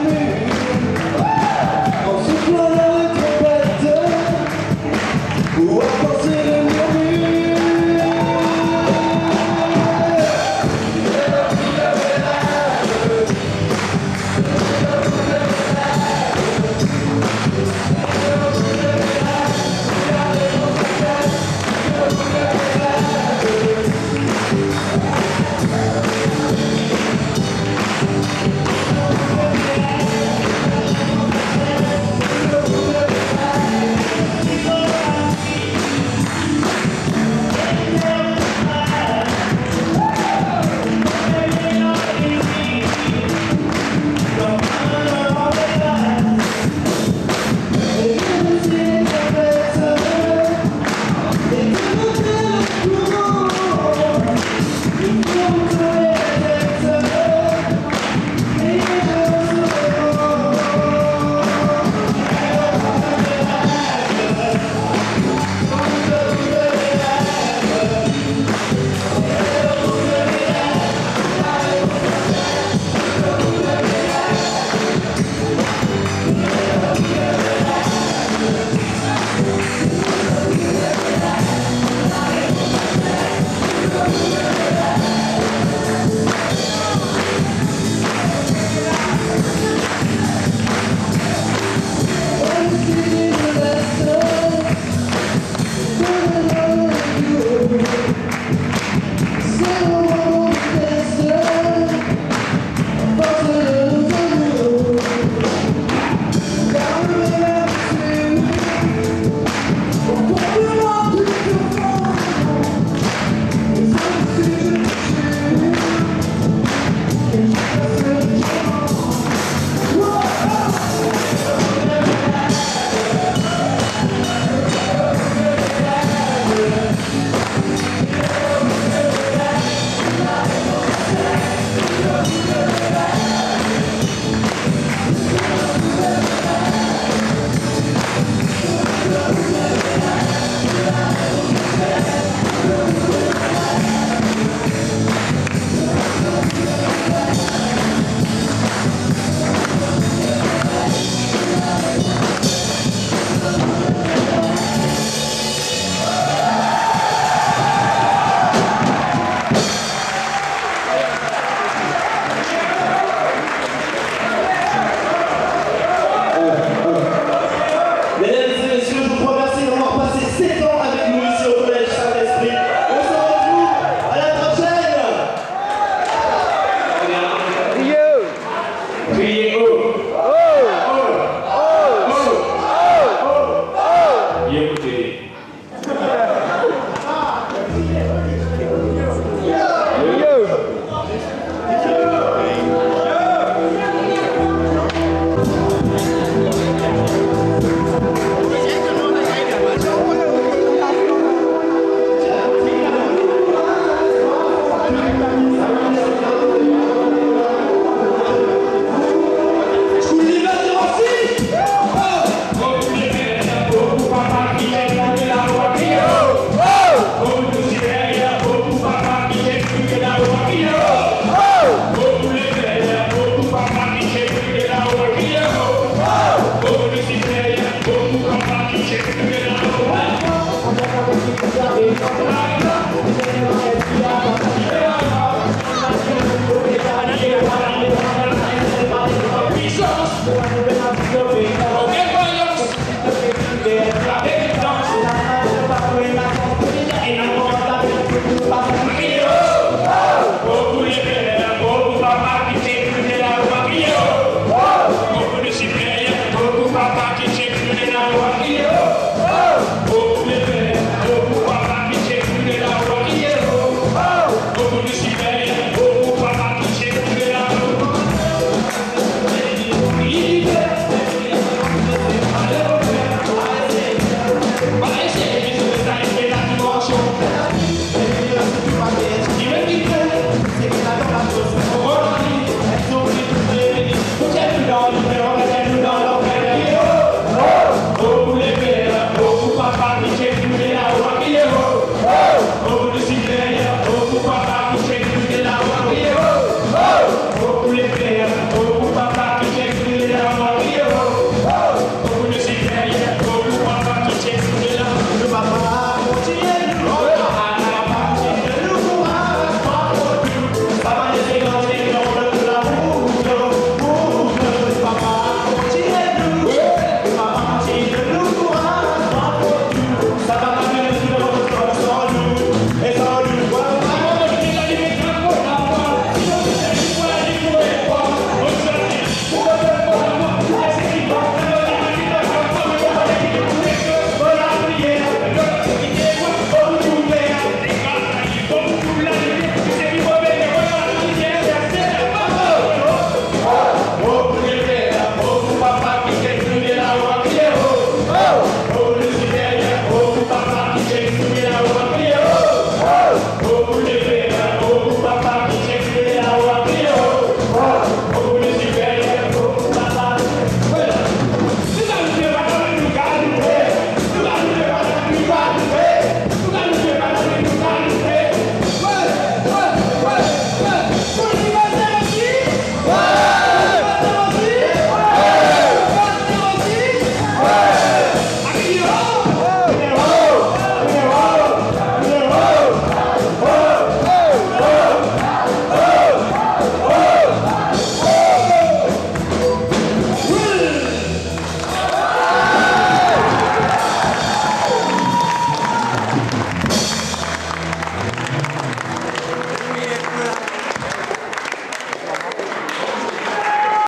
écouter. Check it out.